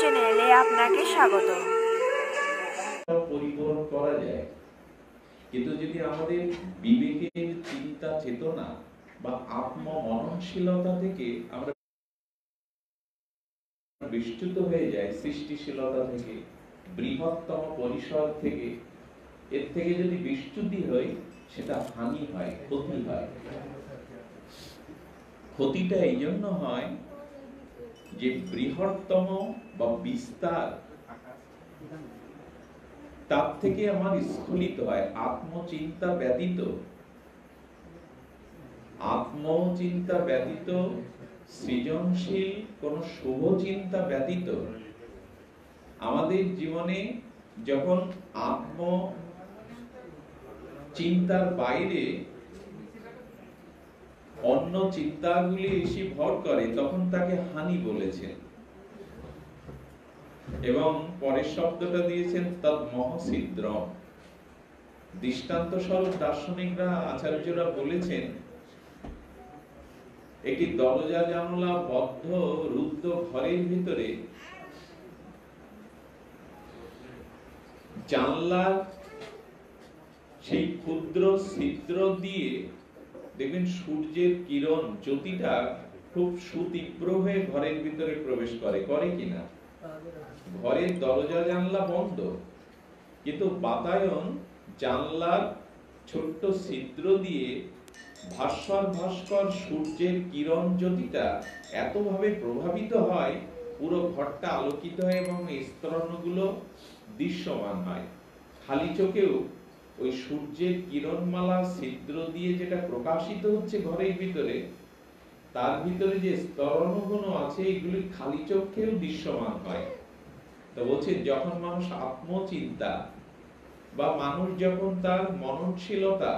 চ্যানেলে আপনাকে স্বাগত। পরিপূরণ করা যায়, কিন্তু যদি আমাদের বিবেকের চিন্তা চেতনা বা আত্ম মননশীলতা থেকে আমরা বিচ্যুত হয়ে যাই, সৃষ্টিশীলতা থেকে, বৃহত্তম পরিসর থেকে, এর থেকে যদি বিচ্যুতি হয়, সেটা হানি হয়, ক্ষতি হয়। ক্ষতিটা এই জন্য হয় যে বৃহত্তম বা বিস্তার তার থেকে আমার স্খলিত হয়। আত্মচিন্তা ব্যতীত, আত্মচিন্তা ব্যতীত, সৃজনশীল কোন শুভ চিন্তা ব্যতীত আমাদের জীবনে যখন আত্ম চিন্তার বাইরে অন্য চিন্তাগুলি এসে ভর করে, তখন তাকে হানি বলেছেন। এবং পরের শব্দটা দিয়েছেন তৎমহসিদ্রম। দৃষ্টান্ত স্বরূপ দার্শনিকরা, আচার্যরা বলেছেন, একটি দরজা জানালা বদ্ধ রুদ্ধ ঘরের ভিতরে জানলার সেই ক্ষুদ্র ছিদ্র দিয়ে দেখবেন সূর্যের কিরণ, জ্যোতিটা খুব সুতীব্র হয়ে ঘরের ভিতরে প্রবেশ করে, করে কিনা? ঘরের দরজা জানলা বন্ধ, কিন্তু বাতায়ন জানলার ছোট্ট ছিদ্র দিয়ে ভাস্কর ভাস্কর সূর্যের কিরণ জ্যোতিটা এতভাবে প্রভাবিত হয়, পুরো ঘরটা আলোকিত হয় এবং স্তরণগুলো দৃশ্যমান হয়। খালি চোখেও ওই সূর্যের কিরণমালা ছিদ্র দিয়ে যেটা প্রকাশিত হচ্ছে ঘরের ভিতরে, তার ভিতরে যে স্তরণগুলো আছে, এগুলি খালি চোখেও দৃশ্যমান হয়। তো বলছে, যখন মানুষ আত্মচিন্তা বা মানুষ যখন তার মননশীলতা,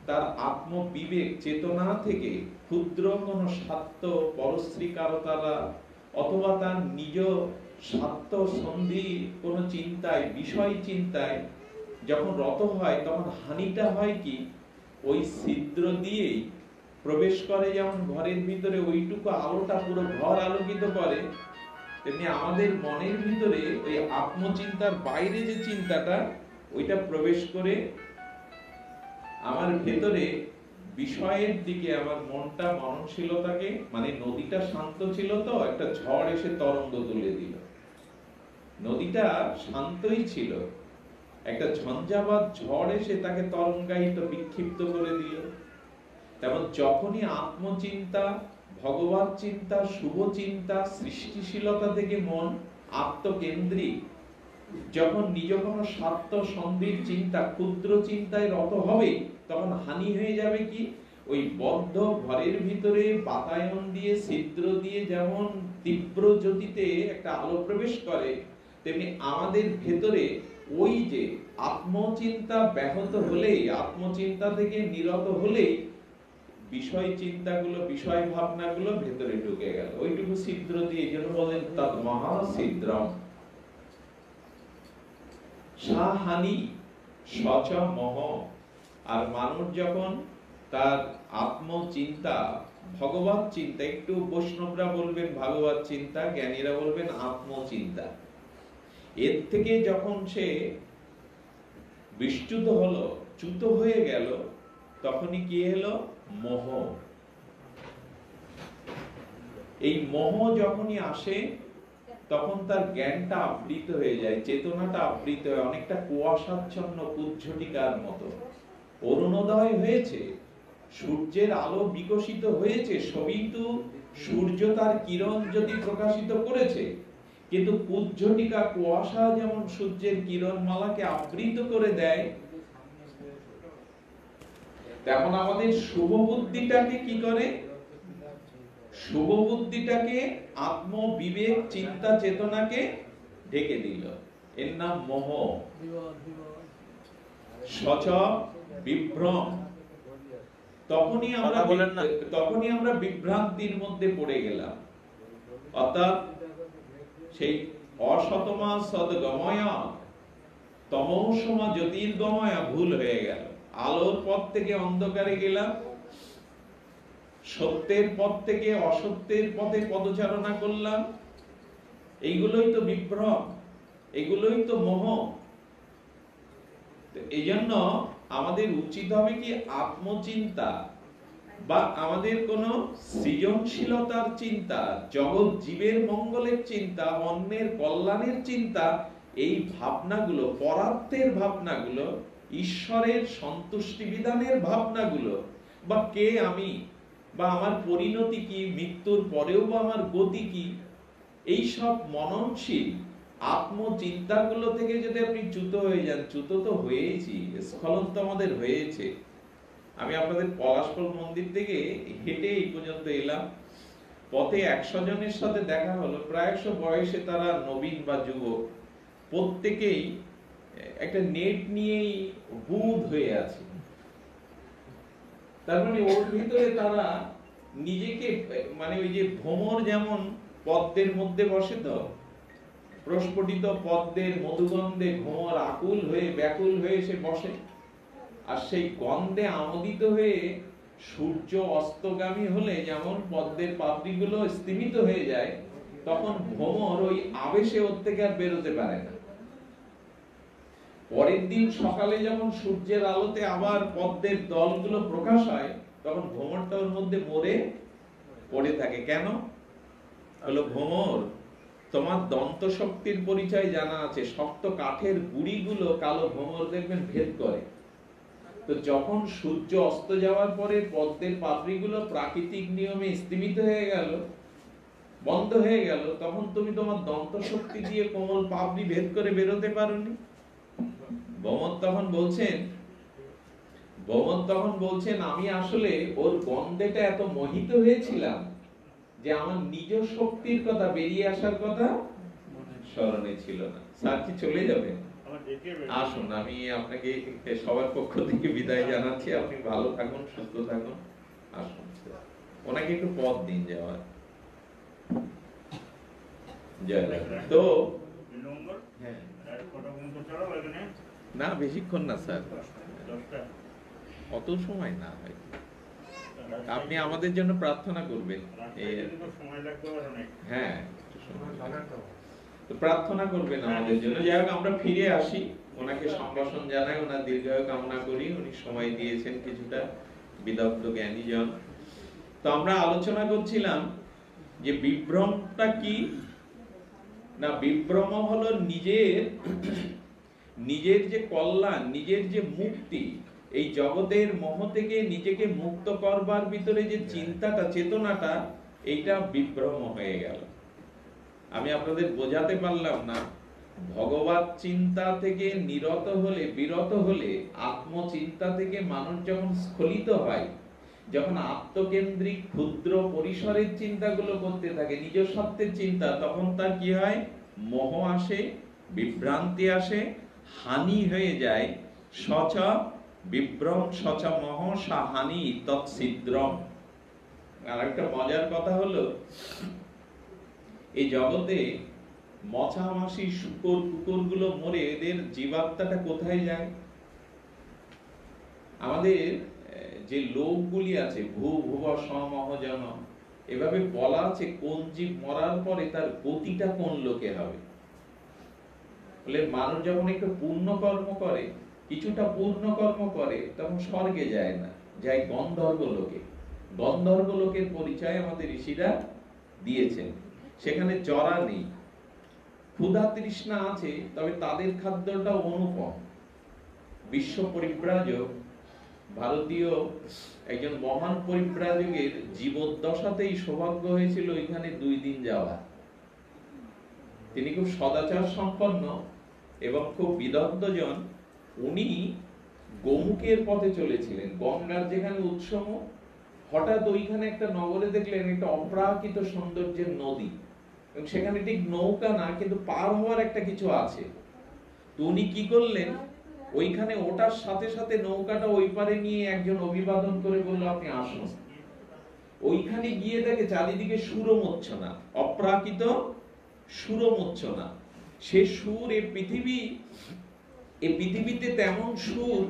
তার আত্মবিবেক চেতনা থেকে ক্ষুদ্র কোন স্বার্থ পরশ্রীকারতা অথবা তার নিজ স্বার্থ সন্ধি কোন চিন্তায়, বিষয় চিন্তায় যখন রত হয়, তখন হানিটা হয় কি? ওই ছিদ্র দিয়েই প্রবেশ করে। যেমন ঘরের ভিতরে ওইটুকু আলোটা পুরো ঘর আলোকিত করে, তেমনি আমাদের মনের ভিতরে ওই আত্মচিন্তার বাইরে যে চিন্তাটা, ওইটা প্রবেশ করে আমার ভেতরে বিষয়ের দিকে আমার মনটা, মননশীলতাকে, মানে নদীটা শান্ত ছিল, তো একটা ঝড় এসে তরঙ্গ তুলে দিল। নদীটা শান্তই ছিল, একটা ঝঞ্ঝাবাত ঝড় এসে তাকে তরঙ্গায়িত, বিক্ষিপ্ত করে দিল। তেমন যখনই আত্মচিন্তা, ভগবত চিন্তা, শুভ চিন্তা, সৃষ্টিশীলতা থেকে মন আত্মকেন্দ্রিক, যখন নিজ কোনো স্বার্থ সন্ধির চিন্তা, ক্ষুদ্র চিন্তায় রত হবে, তখন হানি হয়ে যাবে কি? ওই বদ্ধ ঘরের ভিতরে বাতায়ন দিয়ে, ছিদ্র দিয়ে যেমন তীব্র জ্যোতিতে একটা আলো প্রবেশ করে, তেমনি আমাদের ভেতরে ওই যে আত্মচিন্তা ব্যাহত হলেই, আত্মচিন্তা থেকে নিরত হলেই বিষয় চিন্তাগুলো, বিষয় ভাবনাগুলো ভেতরে ঢুকে গেল, ওইটুকু ছিদ্র দিয়ে। যেন বলেন তৎমহসিদ্রম সাহানি সচ মহ। আর মানুষ যখন তার আত্মচিন্তা, ভগবত চিন্তা, একটু বৈষ্ণবরা বলবেন ভাগবত চিন্তা, জ্ঞানীরা বলবেন আত্মচিন্তা, এর থেকে যখন সে বিচ্যুত হলো, চ্যুত হয়ে গেল, তখনই কি এলো? মোহ। এই মোহ যখনই আসে, তখন তার জ্ঞানটা আবৃত হয়ে যায়, চেতনাটা আবৃত হয়, অনেকটা কুয়াশাচ্ছন্ন কুজ্ঝটিকার মতো। অরুণোদয় হয়েছে, সূর্যের আলো বিকশিত হয়েছে, সবই তো সূর্য তার কিরণ যদি প্রকাশিত করেছে, কিন্তু কুজ্ঝটিকা, কুয়াশা যেমন সূর্যের কিরণ মালাকে আবৃত করে দেয়, তেমন আমাদের শুভ বুদ্ধিটাকে কি করে? শুভ বুদ্ধিটাকে, আত্ম বিবেক চিন্তা চেতনাকে ঢেকে দিল। এর নাম মোহ। সচ বিভ্রম। তখনই আমরা বিভ্রান্তির মধ্যে পড়ে গেলাম। অর্থাৎ সেই অসতমা সদ্গময়া তমসমা জ্যোতির্গময়া ভুল হয়ে গেল। আলোর পথ থেকে অন্ধকারে গেলাম, সত্যের পথ থেকে অসত্যের পথে পদচারণা করলাম, এইগুলোই তো বিভ্রম, এগুলোই তো মোহ। এই জন্য আমাদের উচিত হবে কি আত্মচিন্তা বা আমাদের কোন সৃজনশীলতার চিন্তা, জগৎ জীবের মঙ্গলের চিন্তা, অন্যের কল্যাণের চিন্তা, এই ভাবনাগুলো, পরার্থের ভাবনাগুলো, ঈশ্বরের সন্তুষ্টি বিধানের ভাবনাগুলো, বা কে আমি, বা আমার পরিণতি কি, মৃত্যুর পরেও বা আমার গতি কি, এই সব মননশীল আত্মচিন্তাগুলো থেকে যদি আপনি চ্যুত হয়ে যান, চ্যুত তো হয়েছি, স্খলন তো আমাদের হয়েছে। আমি আপনাদের পলাশপুর মন্দির থেকে হেঁটে এই পর্যন্ত এলাম, পথে 100 জনের সাথে দেখা হলো, প্রায় 100 বয়সে, তারা নবীন বা যুবক, প্রত্যেকেই একটা নেট নিয়েই বুঁদ হয়ে আছে। তার মানে ওর ভিতরে তারা নিজেকে, মানে ওই যে ভ্রমর যেমন পদ্মের মধ্যে বসে, তো প্রস্ফুটিত পদ্মের মধুগন্ধে ভ্রমর আকুল হয়ে ব্যাকুল হয়ে সে বসে, আর সেই গন্ধে আমোদিত হয়ে সূর্য অস্তগামী হলে যেমন পদ্মের পাপড়িগুলো স্তিমিত হয়ে যায়, তখন ভ্রমর ওই আবেশে ওর থেকে আর বেরোতে পারে না। পরের দিন সকালে যখন সূর্যের আলোতে আবার পদ্মের দলগুলো প্রকাশ হয়, তখন ভ্রমরটা ওর মধ্যে মরে পড়ে থাকে। কেন? হলো, ভ্রমর, তোমার দন্ত শক্তির পরিচয় জানা আছে, শক্ত কাঠের গুড়িগুলো কালো ভ্রমর দেখবেন ভেদ করে। তো যখন সূর্য অস্ত যাওয়ার পরে পদ্মের পাপড়িগুলো প্রাকৃতিক নিয়মে স্তিমিত হয়ে গেল, বন্ধ হয়ে গেল, তখন তুমি তোমার দন্ত শক্তি দিয়ে কোমল পাপড়ি ভেদ করে বেরোতে পারোনি। ভ্রমর তখন বলছেন আমি আসলে ওর গন্ধেটা এত মোহিত হয়েছিলাম যে আমার নিজ শক্তির কথা, বেরিয়ে আসার কথা স্মরণে ছিল না। স্যার কি চলে যাবে? আসুন, আমি আপনাকে সবার পক্ষ থেকে বিদায় জানাচ্ছি। আপনি ভালো থাকুন, সুস্থ থাকুন। আসুন, ওনাকে একটু পথ দিন যাওয়ার। জয় রাধে। তো হ্যাঁ, না বেশিক্ষণ না স্যার, অত সময় না হয়। আপনি আমাদের জন্য প্রার্থনা করবেন। হ্যাঁ, তো প্রার্থনা করবেন আমাদের জন্য। যাই হোক, আমরা ফিরে আসি, ওনাকে সম্ভাষণ জানাই, ওনার দীর্ঘায়ু কামনা করি। উনি সময় দিয়েছেন কিছুটা, বিদগ্ধ জ্ঞানীজন। তো আমরা আলোচনা করছিলাম যে বিভ্রমটা কি না, বিভ্রম হলো নিজের যে কল্যাণ, নিজের যে মুক্তি, এই জগতের মোহ থেকে নিজেকে মুক্ত করবার ভিতরে যে চিন্তাটা, চেতনাটা, এইটা বিভ্রম হয়ে গেল। আমি আপনাদের বোঝাতে পারলাম না, ভগবত চিন্তা থেকে বিরত হলে, আত্মচিন্তা থেকে মানুষ যখন স্খলিত হয়, যখন আত্মকেন্দ্রিক ক্ষুদ্র পরিসরের চিন্তাগুলো করতে থাকে, নিজ সত্ত্বের চিন্তা, তখন তার কি হয়? মোহ আসে, বিভ্রান্তি আসে, হানি হয়ে যায়। সচ বিভ্রম সচ মোহ সা হানি তৎসিদ্রম। আর একটা মজার কথা হলো, এই জগতে মশা মাছি শুকর কুকুর গুলো মরে, এদের জীবাত্মাটা কোথায় যায়? আমাদের যে লোকগুলি আছে, ভুব সমহজন, এভাবে বলা আছে কোন জীব মরার পরে তার গতিটা কোন লোকে হবে। বলে মানুষ যখন একটু পুণ্য কর্ম করে, কিছুটা পূর্ণ কর্ম করে, তখন স্বর্গে যায় না, যায় গন্ধর্ব লোকে। গন্ধর্ব লোকের পরিচয় আমাদের ঋষিরা দিয়েছেন। সেখানে জরা নেই, ক্ষুধা তৃষ্ণা আছে, তবে তাদের খাদ্যটা অনুপম। বিশ্ব পরিব্রাজক, ভারতীয় একজন মহান পরিব্রাজকের জীবদ্দশাতেই সৌভাগ্য হয়েছিল এখানে 2 দিন যাওয়া। তিনি খুব সদাচার সম্পন্ন এবং খুব বিদগ্ধজন। উনি গোমুখের পথে চলেছিলেন, গঙ্গার যেখানে উৎসব, হঠাৎ ওইখানে একটা নগরে দেখলেন একটা অপ্রাকৃত সৌন্দর্যের নদী, এবং সেখানে ঠিক নৌকা না, কিন্তু পার হওয়ার একটা কিছু আছে। তো উনি কি করলেন, ওইখানে ওটার সাথে সাথে নৌকাটা ওই পারে নিয়ে একজন অভিবাদন করে বলল আপনি আসুন। ওইখানে গিয়ে দেখে চারিদিকে সুরমূর্ছনা, অপ্রাকৃত সুরমূর্ছনা। সে সুর, এই পৃথিবীতে তেমন সুর,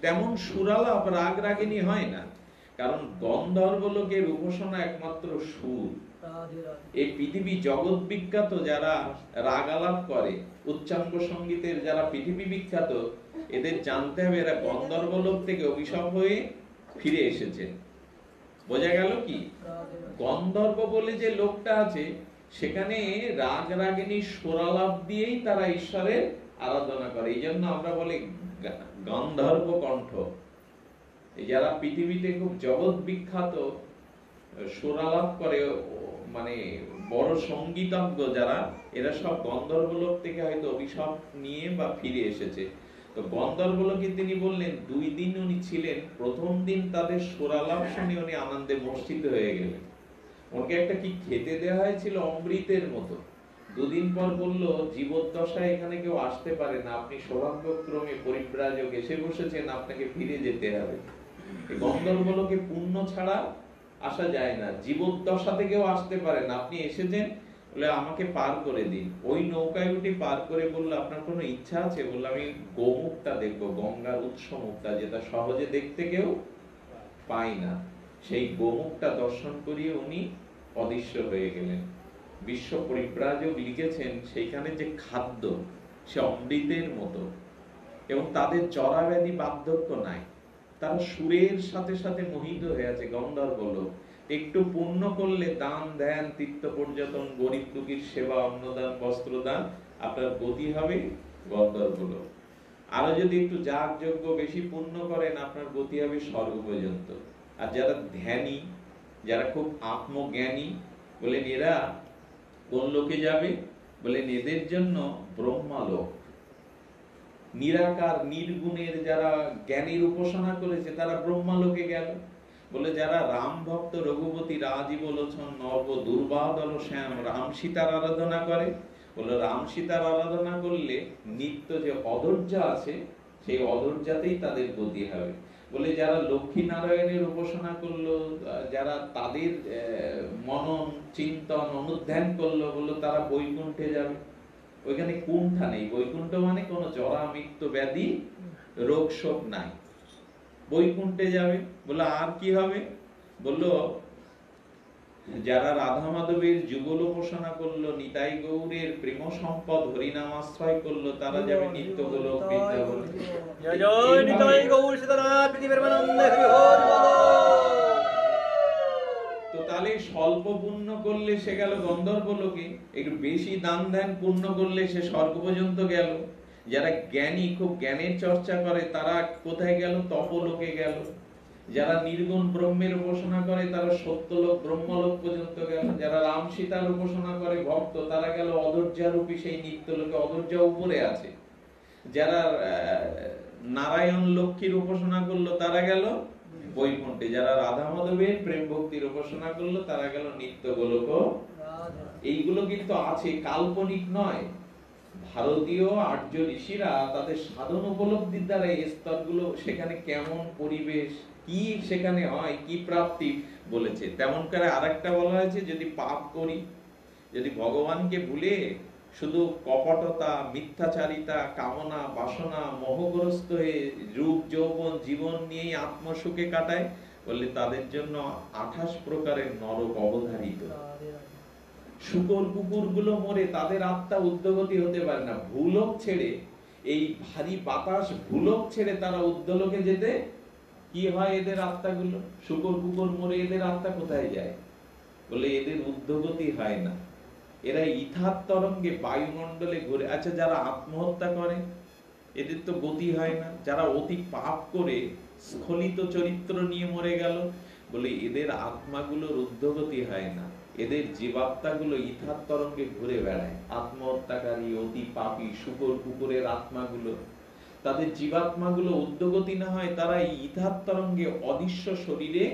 তেমন সুরালাপ রাগ রাগিনী হয় না। কারণ গন্ধর্ব লোকের উপাসনা একমাত্র সুর, এই পৃথিবী জগৎ বিখ্যাত যারা রাগ আলাপ করে, উচ্চাঙ্গ সঙ্গীতের যারা পৃথিবী বিখ্যাত, এদের জানতে হবে এরা গন্ধর্বলোক থেকে অভিশাপ হয়ে ফিরে এসেছে। বোঝা গেল কি? গন্ধর্ব বলে যে লোকটা আছে সেখানে রাগ রাগিনী সুরালাপ দিয়েই তারা ঈশ্বরের আরাধনা করে। এই জন্য আমরা বলি গন্ধর্ব কণ্ঠ। এই যারা পৃথিবীতে খুব জগৎ বিখ্যাত সুরালাপ করে, মানে বড় সঙ্গীতজ্ঞ যারা, এরা সব গন্ধর্বলোক থেকে হয়তো অভিশাপ নিয়ে বা ফিরে এসেছে। তো গন্ধর্বলোকে তিনি বললেন 2 দিন উনি ছিলেন। প্রথম দিন তাদের সুরালাপ শুনে উনি আনন্দে মূর্ছিত হয়ে গেলেন। ওকে একটা কি খেতে দেওয়া হয়েছিল অমৃতের মতো। 2 দিন পর বলল, জীবদ্দশায় এখানে কেউ আসতে পারে না, আপনি সৌভাগ্যক্রমে পরিব্রাজক এসে বসেছেন, আপনাকে ফিরে যেতে হবে। এই গন্ধর্বলোকে পুণ্য ছাড়া আসা যায় না, জীবদ্দশা থেকেও আসতে পারে না, আপনি এসেছেন বলে আমাকে পার করে দিন। ওই নৌকায় উঠে পার করে বললো, আপনার কোনো ইচ্ছা আছে? বললো, আমি গোমুখটা দেখবো, গঙ্গার উৎস মুখটা, যেটা সহজে দেখতে কেউ পায় না। সেই গোমুখটা দর্শন করিয়ে উনি অদৃশ্য হয়ে গেলেন। বিশ্ব পরিব্রাজক লিখেছেন সেইখানে যে খাদ্য সে অমৃতের মতো, এবং তাদের জরা ব্যাধি বার্ধক্য নাই। তারা সুরের সাথে সাথে মোহিত হয়ে আছে। গন্ধর্ব লোক একটু পুণ্য করলে দান ধ্যান তীর্থ পর্যটন গরিব দুঃখীর সেবা অন্নদান বস্ত্রদান, আপনার গতি হবে গন্ধর্ব লোক। আরো যদি একটু যাগ যজ্ঞ বেশি পুণ্য করেন, আপনার গতি হবে স্বর্গ পর্যন্ত। আর যারা ধ্যানী, যারা খুব আত্মজ্ঞানী, বলেন এরা কোন লোকে যাবে? বলেন এদের জন্য ব্রহ্মালোক। নিরাকার নির্গুণের যারা জ্ঞানীর উপাসনা করেছে তারা ব্রহ্মালোকে গেল। বলে যারা রাম ভক্ত রঘুপতি রাজীব লোচন নব দুর্বাদল শ্যাম রাম সীতার আরাধনা করে, বলে রাম সীতার আরাধনা করলে নিত্য যে অধৈর্য আছে সেই অধৈর্যতেই তাদের গতি হবে। বলে যারা লক্ষ্মী নারায়ণের উপাসনা করলো, যারা তাদের মনন চিন্তন অনুধ্যান করলো, বললো তারা বৈকুণ্ঠে যাবে। ওইখানে কুণ্ঠা নেই। বৈকুণ্ঠ মানে কোন জরা মৃত্যু ব্যাধি রোগ শোক নাই, বৈকুণ্ঠে যাবে। বললো আর কি হবে? বললো যারা রাধা মাধবের যুগল উপাসনা করলো, নিতাই গৌরের প্রেম সম্পদ হরিনাম আশ্রয় করলো, তারা যাবে নিত্য গোলক বৃন্দাবনে। জয় জয় নিতাই গৌর সীতানাথ পৃথিবীর আনন্দে হরি হরি বল। তো তাহলে স্বল্প পুণ্য করলে সে গেল গন্ধর্ব লোকে, একটু বেশি দান ধ্যান পুণ্য করলে সে স্বর্গ পর্যন্ত গেল। যারা জ্ঞানী, খুব জ্ঞানের চর্চা করে, তারা কোথায় গেল? তপলোকে গেল। যারা নির্গুণ ব্রহ্মের উপাসনা করে তারা সত্যলোক ব্রহ্মলোক পর্যন্ত গেল। যারা রাম সীতার উপাসনা করে ভক্ত, তারা গেল অধৈর্যরূপী সেই নিত্যলোকে, অধৈর্য উপরে আছে। যারা নারায়ণ লক্ষ্মীর উপাসনা করলো তারা গেল বৈকুণ্ঠে। যারা রাধা মাধবের প্রেম ভক্তির উপাসনা করলো তারা গেল নিত্য গোলক। এইগুলো কিন্তু আছে, কাল্পনিক নয়। ভারতীয় আর্য ঋষিরা তাদের সাধন উপলব্ধির দ্বারা এই স্তরগুলো, সেখানে কেমন পরিবেশ, কি সেখানে হয়, কি প্রাপ্তি বলেছে। তেমন করে আরেকটা বলা হয়েছে, যদি পাপ করি, যদি ভগবানকে ভুলে শুধু কপটতা, মিথ্যাচারিতা, কামনা, বাসনা, মোহগ্রস্ত হয়ে রূপ যৌবন জীবন নিয়েই আত্মসুখে কাটায়, বললে তাদের জন্য 28 প্রকারের নরক অবধারিত। শুকর কুকুর গুলো মরে, তাদের আত্মা উদ্ধগতি হতে পারে না। ভূলোক ছেড়ে, এই ভারী বাতাস ভূলোক ছেড়ে তারা উদ্ধলোকে যেতে কি হয় এদের আত্মাগুলো? শুকর কুকুর মরে এদের আত্মা কোথায় যায়? বলে এদের উদ্ধগতি হয় না, এরা ইথার তরঙ্গে বায়ুমণ্ডলে ঘুরে। আচ্ছা, যারা আত্মহত্যা করে এদের তো গতি হয় না। যারা অতি পাপ করে স্খলিত চরিত্র নিয়ে মরে গেল, বলে এদের আত্মাগুলোর উদ্ধগতি হয় না, এদের জীবাত্মাগুলো ইথার তরঙ্গে ঘুরে বেড়ায়। আত্মহত্যাকারী, অতি পাপী শুকর কুকুরের আত্মাগুলো, তাদের জীবাত্মাগুলো উদ্ধগতি না হয়, তারা ইথার তরঙ্গে অদৃশ্য শরীরে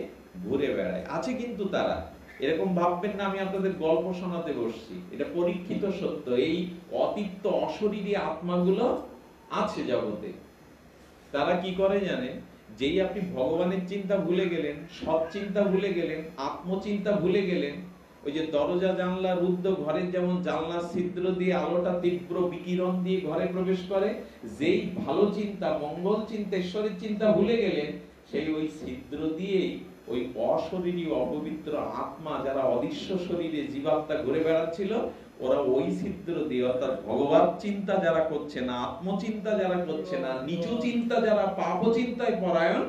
ঘুরে বেড়ায়। আছে কিন্তু তারা, এরকম ভাববেন না আমি আপনাদের গল্প শোনাতে বসছি, এটা পরীক্ষিত সত্য। এই অতিত্ব অশরীরী আত্মাগুলো আছে জগতে। তারা কি করে জানেন? যেই আপনি ভগবানের চিন্তা ভুলে গেলেন, সৎ চিন্তা ভুলে গেলেন, আত্মচিন্তা ভুলে গেলেন, ওই যে দরজা জানলা রুদ্ধ ঘরের যেমন জানলা ছিদ্র দিয়ে আলোটা তীব্র বিকিরণ দিয়ে ঘরে প্রবেশ করে, যেই ভালো চিন্তা, মঙ্গল চিন্তা, ঈশ্বরের চিন্তা ভুলে গেলেন, সেই ওই ছিদ্র দিয়েই ওই অশরীরী অপবিত্র আত্মা যারা অদৃশ্য শরীরে জীবাত্মা ঘুরে বেড়াচ্ছিল, ওরা ওই ছিদ্র দিয়ে, অর্থাৎ ভগবত চিন্তা যারা করছে না, আত্মচিন্তা যারা করছে না, নিচু চিন্তা যারা, পাপ চিন্তায় পরায়ণ,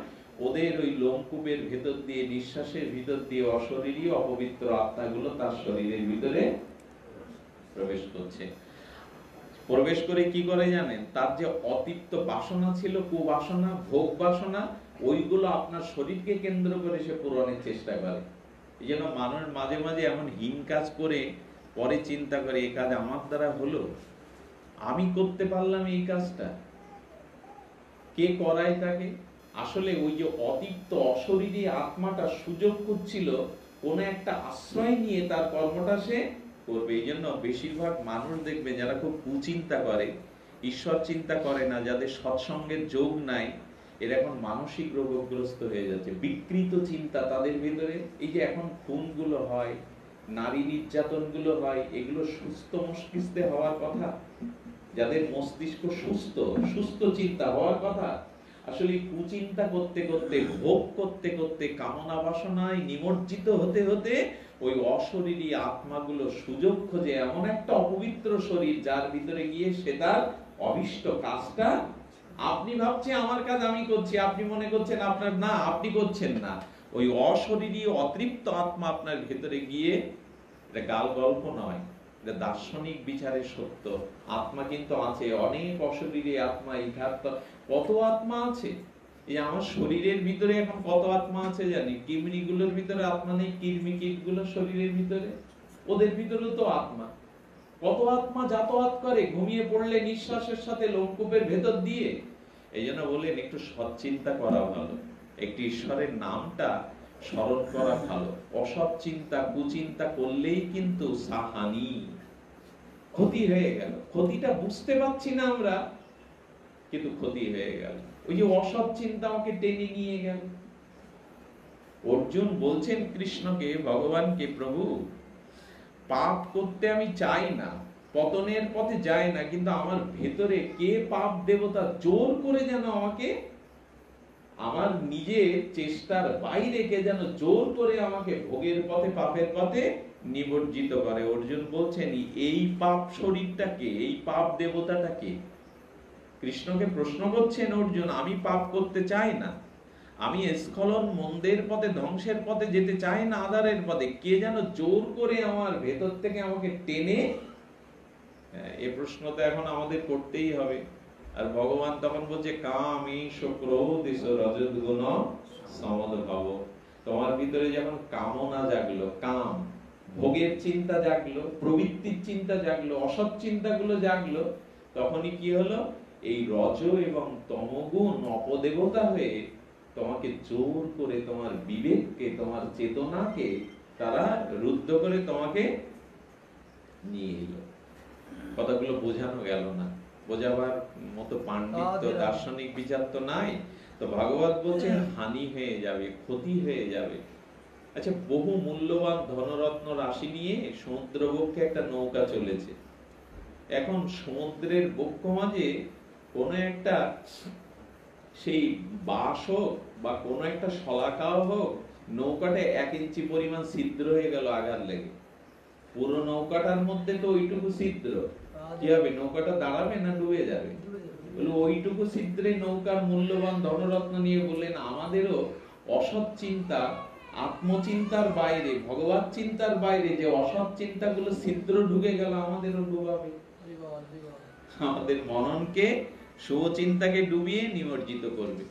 ওদের ওই লোমকূপের ভেতর দিয়ে, নিঃশ্বাসের ভিতর দিয়ে অশরীরী অপবিত্র আত্মাগুলো তার শরীরের ভিতরে প্রবেশ করছে। প্রবেশ করে কি করে জানেন? তার যে অতিপ্ত বাসনা ছিল, কুবাসনা, ভোগ বাসনা, ওইগুলো আপনার শরীরকে কেন্দ্র করে সে পূরণের চেষ্টা করে। এই জন্য মানুষ মাঝে মাঝে এমন হীন কাজ করে পরে চিন্তা করে, এই কাজ আমার দ্বারা হলো, আমি করতে পারলাম এই কাজটা, কে করায় তাকে? আসলে ওই যে অতিপ্ত অশরীরী আত্মাটা সুযোগ খুঁজছিল কোন একটা আশ্রয় নিয়ে তার কর্মটা সে করবে। এই জন্য বেশিরভাগ মানুষ দেখবে যারা খুব কুচিন্তা করে, ঈশ্বর চিন্তা করে না, যাদের সৎসঙ্গের যোগ নাই, এরা এখন মানসিক রোগগ্রস্ত হয়ে যাচ্ছে। বিকৃত চিন্তা তাদের ভিতরে। এই যে এখন খুনগুলো হয়, নারী নির্যাতনগুলো হয়, এগুলো সুস্থ মস্তিষ্কে হওয়ার কথা। যাদের মস্তিষ্ক সুস্থ, সুস্থ চিন্তা হওয়ার কথা, আসলে কুচিন্তা করতে করতে, ভোগ করতে করতে, কামনা বাসনায় নিমজ্জিত হতে হতে ওই অশরীরী আত্মাগুলো সুযোগ খোঁজে এমন একটা অপবিত্র শরীর যার ভিতরে গিয়ে সে তার অভিষ্ট কাজটা, আপনি ভাবছেন আমার কাজ আমি করছি, আপনি মনে করছেন আপনার, না, আপনি করছেন না, ওই অশরীরী অতৃপ্ত আত্মা আপনার ভেতরে গিয়ে, এটা গাল গল্প নয়, এটা দার্শনিক বিচারে সত্য। আত্মা কিন্তু আছে, অনেক অশরীরী আত্মা, কত আত্মা আছে। এই আমার শরীরের ভিতরে এখন কত আত্মা আছে জানি? কৃমি গুলোর ভিতরে আত্মা নেই? কৃমি কীট গুলো শরীরের ভিতরে, ওদের ভিতরে তো আত্মা। কত আত্মা যাতায়াত করে ঘুমিয়ে পড়লে নিঃশ্বাসের সাথে লোমকূপের ভেতর দিয়ে। এই জন্য বলেন একটু সৎ চিন্তা করা ভালো, একটি ঈশ্বরের নামটা স্মরণ করা ভালো। অসৎ চিন্তা, কুচিন্তা করলেই কিন্তু সাহানি, ক্ষতি হয়ে গেল। ক্ষতিটা বুঝতে পারছি না আমরা, কিন্তু ক্ষতি হয়ে গেল। ওই যে অসৎ চিন্তা আমাকে টেনে নিয়ে গেল। অর্জুন বলছেন কৃষ্ণকে, ভগবানকে, প্রভু পাপ করতে আমি চাই না, পতনের পথে যায় না, কিন্তু আমার ভেতরে কে পাপ দেবতা জোর করে যেন আমাকে, আমার নিজের চেষ্টার বাইরে কে যেন জোর করে আমাকে ভোগের পথে, পাপের পথে নিমজ্জিত করে। অর্জুন বলছেন এই পাপ শরীরটাকে, এই পাপ দেবতাটাকে। কৃষ্ণকে প্রশ্ন করছেন অর্জুন, আমি পাপ করতে চাই না, আমি স্খলন মন্দের পথে, ধ্বংসের পথে যেতে চাই না, আধারের পথে, কে যেন জোর করে আমার ভেতর থেকে আমাকে টেনে। এই প্রশ্ন তো এখন আমাদের করতেই হবে। আর ভগবান তখন বলছে, কামেশ ক্রোধেশ রজোগুণ সমদ্ভাব। তোমার ভিতরে যখন কামনা জাগলো, কাম, ভোগের চিন্তা জাগলো, প্রবৃত্তির চিন্তা জাগলো, অসৎ চিন্তাগুলো জাগলো, তখনই কি হলো? এই রজ এবং তমগুণ অপদেবতা হয়ে তোমাকে জোর করে, তোমার বিবেককে, তোমার চেতনাকে তারা রুদ্ধ করে তোমাকে নিয়ে এলো। কথাগুলো বোঝানো গেল না, বোঝাবার মতো পাণ্ডিত্য, দার্শনিক বিচার তো নাই। তো ভাগবত বলছে হানি হয়ে যাবে, ক্ষতি হয়ে যাবে। আচ্ছা, বহু মূল্যবান ধনরত্ন রাশি নিয়ে সমুদ্র বক্ষে একটা নৌকা চলেছে। এখন সমুদ্রের বক্ষ মাঝে কোন একটা, সেই বাঁশ হোক বা কোন একটা শলাকাও হোক, নৌকাটা 1 ইঞ্চি পরিমাণ ছিদ্র হয়ে গেল আঘাত লেগে। পুরো নৌকাটার মধ্যে তো ওইটুকু ছিদ্র, কি হবে? নৌকাটা দাঁড়াবে না ডুবে যাবে? ওইটুকু ছিদ্রে নৌকার মূল্যবান ধনরত্ন নিয়ে বললেন, আমাদেরও অসৎ চিন্তা, আত্মচিন্তার বাইরে, ভগবত চিন্তার বাইরে যে অসৎ চিন্তাগুলো ছিদ্র ঢুকে গেল, আমাদেরও ডুবাবে। আমাদের মননকে, শুভ চিন্তাকে ডুবিয়ে নিমজ্জিত করবে।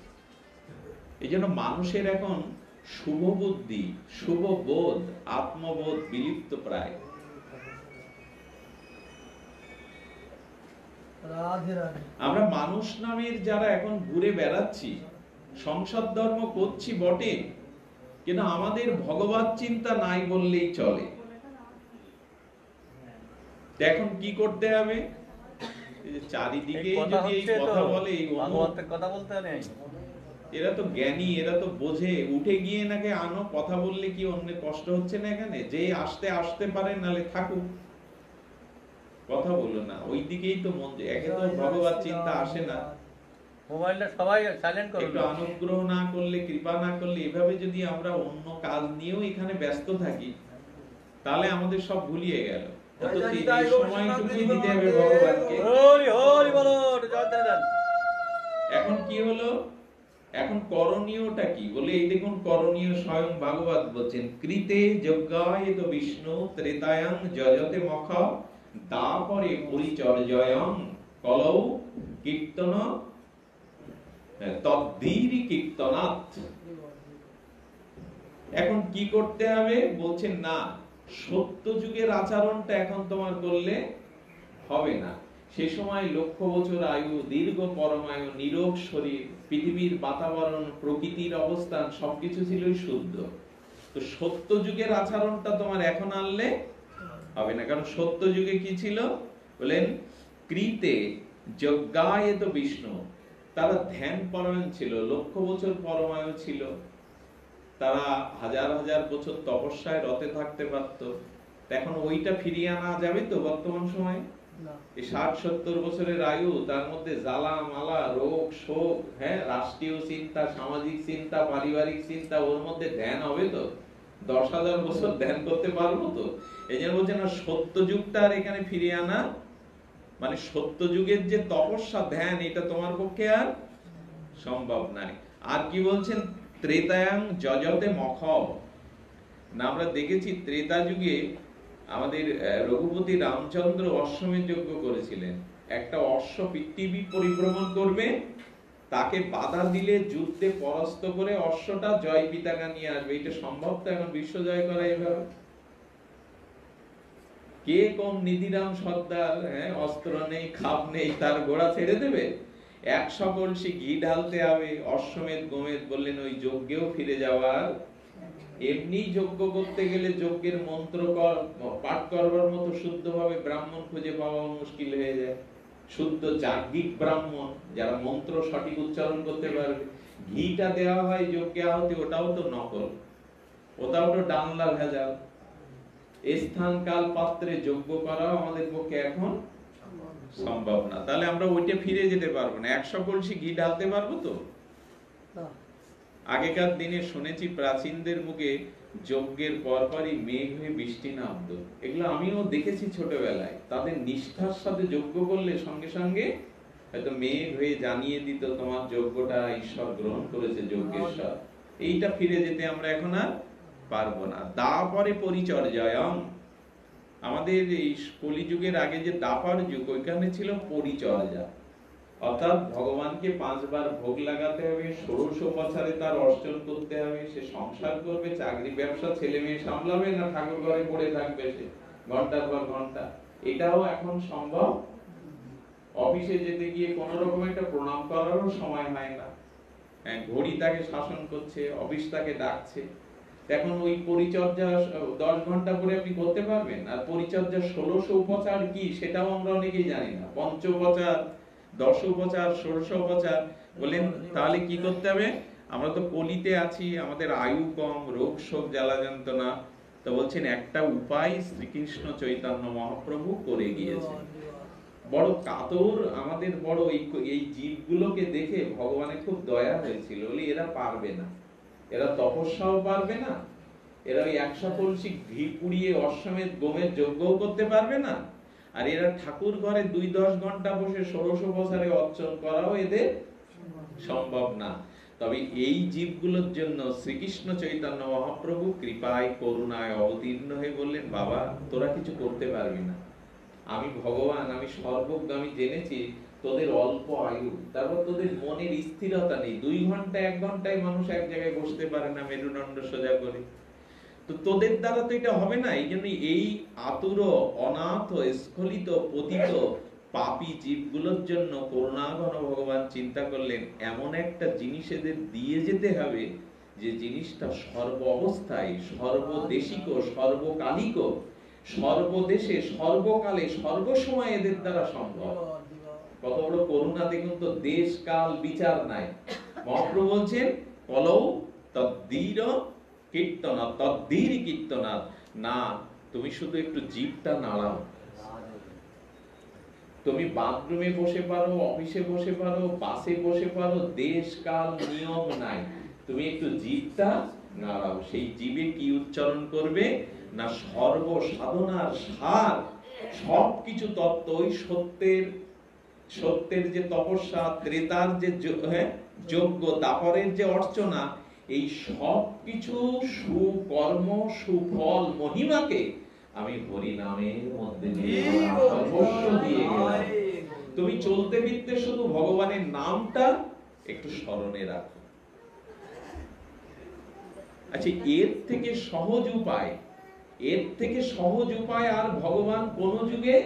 এই জন্য মানুষের এখন শুভ বুদ্ধি, শুভ বোধ, আত্মবোধ বিলুপ্ত প্রায়। আমরা মানুষ নামের যারা এখন ঘুরে বেড়াচ্ছি, সংসার ধর্ম করছি বটে, কিন্তু আমাদের ভগবত চিন্তা নাই বললেই চলে। এখন কি করতে হবে? চারিদিকে যদি এই কথা বলে, কথা বলতে নেই, এরা তো জ্ঞানী, এরা তো বোঝে, উঠে গিয়ে নাকি আনো, কথা বললে কি অন্যের কষ্ট হচ্ছে না? এখানে যে আসতে পারে, নালে থাকুক, কথা বলো না। ওই দিকেই তো মন, একে তো ভগবত চিন্তা আসে না। মোবাইলটা সবাই সাইলেন্ট করুন। একটু অনুগ্রহ না করলে, কৃপা না করলে, এভাবে যদি আমরা অন্য কাজ নিয়েও এখানে ব্যস্ত থাকি, তাহলে আমাদের সব ভুলিয়ে গেল। অন্তত এই সময়টুকুই দিতে হবে ভগবানকে। হরি হরি বলো, জয় দেন। এখন কি হলো, এখন করণীয়টা কি বলে, এই দেখুন করণীয় স্বয়ং ভাগবত বলছেন, কৃতে যজ্ঞায় তো বিষ্ণু ত্রেতায়ং যজতে মখ দাপরে পরিচর্যয়ং কলৌ কীর্তন তদ্ধিরি কীর্তনাৎ। এখন কি করতে হবে বলছেন, না সত্য যুগের আচরণটা এখন তোমার করলে হবে না। সে সময় লক্ষ বছর আয়ু, দীর্ঘ পরমায়ু, নিরোগ শরীর, পৃথিবীর বাতাবরণ, প্রকৃতির অবস্থান সবকিছু ছিল শুদ্ধ। তো সত্য যুগের আচরণটা তোমার এখন আনলে হবে না। কারণ সত্য যুগে কি ছিল বলেন, কৃতে যজ্ঞায় তো বিষ্ণু, তারা ধ্যান পরায়ণ ছিল, লক্ষ বছর পরমায়ু ছিল, তারা হাজার হাজার বছর তপস্যায় রতে থাকতে পারত। এখন ওইটা ফিরিয়ে আনা যাবে তো বর্তমান সময়ে? এই 60-70 বছরের আয়ু, তার মধ্যে জ্বালা মালা, রোগ শোক, হ্যাঁ, রাষ্ট্রীয় চিন্তা, সামাজিক চিন্তা, পারিবারিক চিন্তা, ওর মধ্যে ধ্যান হবে তো? 10,000 বছর ধ্যান করতে পারবো তো? এই জন্য বলছেন না, সত্য যুগটা আর এখানে ফিরিয়ে আনা, মানে সত্য যুগের যে তপস্যা ধ্যান, এটা তোমার পক্ষে আর সম্ভব নাই। আর কি বলছেন, ত্রেতায়ং যজতে মখ না। আমরা দেখেছি ত্রেতা যুগে আমাদের রঘুপতি রামচন্দ্র অশ্বমেধ যজ্ঞ করেছিলেন। একটা অশ্ব পৃথিবী পরিভ্রমণ করবে, তাকে বাধা দিলে যুদ্ধে পরাস্ত করে অশ্বটা জয় পতাকা নিয়ে আসবে। এটা সম্ভব তো এখন বিশ্ব জয় করা এভাবে? কে কম নিধিরাম সর্দার, হ্যাঁ, অস্ত্র নেই, খাপ নেই, তার ঘোড়া ছেড়ে দেবে? 100 কলসি ঘি ঢালতে হবে, অশ্বমেধ গোমেধ বললেন ওই যজ্ঞেও ফিরে যাওয়ার। এমনি যজ্ঞ করতে গেলে যজ্ঞের মন্ত্র পাঠ করবার মতো শুদ্ধভাবে ব্রাহ্মণ খুঁজে পাওয়া মুশকিল হয়ে যায়। শুদ্ধ যাজ্ঞিক ব্রাহ্মণ যারা মন্ত্র সঠিক উচ্চারণ করতে পারবে। ঘিটা দেওয়া হয় যজ্ঞে আহতি, ওটাও তো নকল, ওটাও তো ডানলা ভেজাল। স্থান কাল পাত্রে যজ্ঞ করা আমাদের পক্ষে এখন সম্ভব না। তাহলে আমরা ওইটা ফিরে যেতে পারবো না। 100 কলসি ঘি ঢালতে পারবো তো? আগেকার দিনে শুনেছি প্রাচীনদের মুখে যজ্ঞের পরপরই মেঘ হয়ে বৃষ্টি নামতো। এগুলো আমিও দেখেছি ছোটবেলায়। তাদের নিষ্ঠার সাথে যজ্ঞ করলে সঙ্গে সঙ্গে হয়তো মেঘ হয়ে জানিয়ে দিত তোমার যজ্ঞটা ঈশ্বর গ্রহণ করেছে, যজ্ঞেশ্বর। এইটা ফিরে যেতে আমরা এখন আর পারবো না। দাপরে পরিচর্যায়ং, আমাদের এই কলিযুগের আগে যে দাপর যুগ, ওইখানে ছিল পরিচর্যা, অর্থাৎ ভগবানকে 5 বার ভোগ লাগাতে হবে, ষোড়শোপচারে তার অর্চন করতে হবে, সে সংসার করবে, চাকরি ব্যবসা ছেলে মেয়ে সামলাবে, না ঠাকুর ঘরে পড়ে থাকবে সে ঘন্টার পর ঘন্টা। এটাও এখন সম্ভব। অফিসে যেতে গিয়ে কোন রকম একটা প্রণাম করারও সময় হয় না, ঘড়ি তাকে শাসন করছে, অফিস তাকে ডাকছে। এখন ওই পরিচর্যা 10 ঘন্টা করে আপনি করতে পারবেন? আর পরিচর্যা 1600 উপচার কি সেটাও আমরা অনেকেই জানি না। পঞ্চোপচার, 10 উপচার, 1600 উপচার বলেন। তাহলে কি করতে হবে? আমরা তো কলিতে আছি, আমাদের আয়ু কম, রোগ শোক জ্বালা যন্ত্রণা। তো বলছেন একটা উপায় শ্রীকৃষ্ণ চৈতন্য মহাপ্রভু করে গিয়েছে। বড় কাতর আমাদের, বড় এই জীবগুলোকে দেখে ভগবানের খুব দয়া হয়েছিল। বলি এরা পারবে না, এরা তপস্যাও পারবে না, এরা ওই 100 কলসি ঘি পুড়িয়ে অশ্বমেধ গোমের যজ্ঞও করতে পারবে না, আর এরা ঠাকুর ঘরে 2-10 ঘন্টা বসে ষোড়শোপচারে অর্চন করাও এদের সম্ভব না। তবে এই জীবগুলোর জন্য শ্রীকৃষ্ণ চৈতন্য মহাপ্রভু কৃপায় করুণায় অবতীর্ণ হয়ে বললেন, বাবা তোরা কিছু করতে পারবি না, আমি ভগবান, আমি সর্বজ্ঞ, আমি জেনেছি তোদের অল্প আয়ু, তারপর তোদের মনের স্থিরতা নেই। 2 ঘন্টা 1 ঘন্টায় মানুষ এক জায়গায় বসতে পারে না মেরুদণ্ড সোজা করে। তো তোদের দ্বারা তো এটা হবে না। এই জন্য এই আতুর অনাথ স্খলিত পতিত পাপী জীবগুলোর জন্য করুণাঘন ভগবান চিন্তা করলেন এমন একটা জিনিস এদের দিয়ে যেতে হবে যে জিনিসটা সর্ব অবস্থায়, সর্বদেশিক, সর্বকালিক, সর্বদেশে, সর্বকালে, সর্বসময় এদের দ্বারা সম্ভব। কত বড় করুণা দেখুন তো, দেশ কাল বিচার নাই। মহাপ্রভু বলছেন কলৌ তদ্দীর কীর্তনা, তদ্দীর কীর্তনা। না, তুমি শুধু একটু জিভটা নাড়াও, তুমি বাথরুমে বসে পারো, অফিসে বসে পারো, বাসে বসে পারো, দেশ কাল নিয়ম নাই, তুমি একটু জিভটা নাড়াও। সেই জিভে কি উচ্চারণ করবে না সর্বসাধনার সার, সবকিছু তত্ত্ব, ওই সত্যের যে তপস্যা, ত্রেতার যে যজ্ঞ, দাপরের যে অর্চনা, এই সব কিছু সুকর্ম সুফল মহিমাকে আমি হরি নামের মধ্যে দিয়ে সর্বস্ব দিয়ে গেলাম। তুমি চলতে ফিরতে শুধু ভগবানের নামটা একটু স্মরণে রাখো। আচ্ছা, এর থেকে সহজ উপায় আর ভগবান কোন যুগে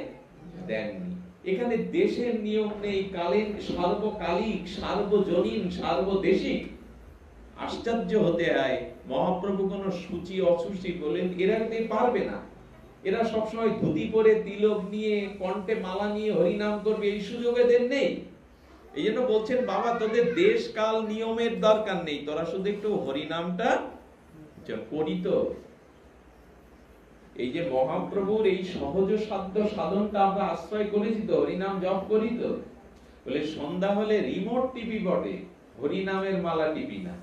দেননি। এখানে দেশের নিয়ম নেই, কালের সার্বকালিক, সার্বজনীন, সার্বদেশিক। আশ্চর্য হতে হয়, মহাপ্রভু কোন সূচি অসুচি বলেন এরা পারবে না। এরা সবসময় ধুতি পরে, তিলক নিয়ে, কণ্ঠে মালা নিয়ে হরিনাম করবে, এই সুযোগ এদের নেই। এই জন্য বলছেন বাবা তোদের দেশ কাল নিয়মের দরকার নেই, তোরা শুধু একটু হরিনামটা করিত। এই যে মহাপ্রভুর এই সহজ সাধ্য সাধনটা আমরা আশ্রয় করেছি তো, হরিনাম জপ করি তো। বলে সন্ধ্যা হলে রিমোট টিপি বটে, হরিনামের মালা টিপি না।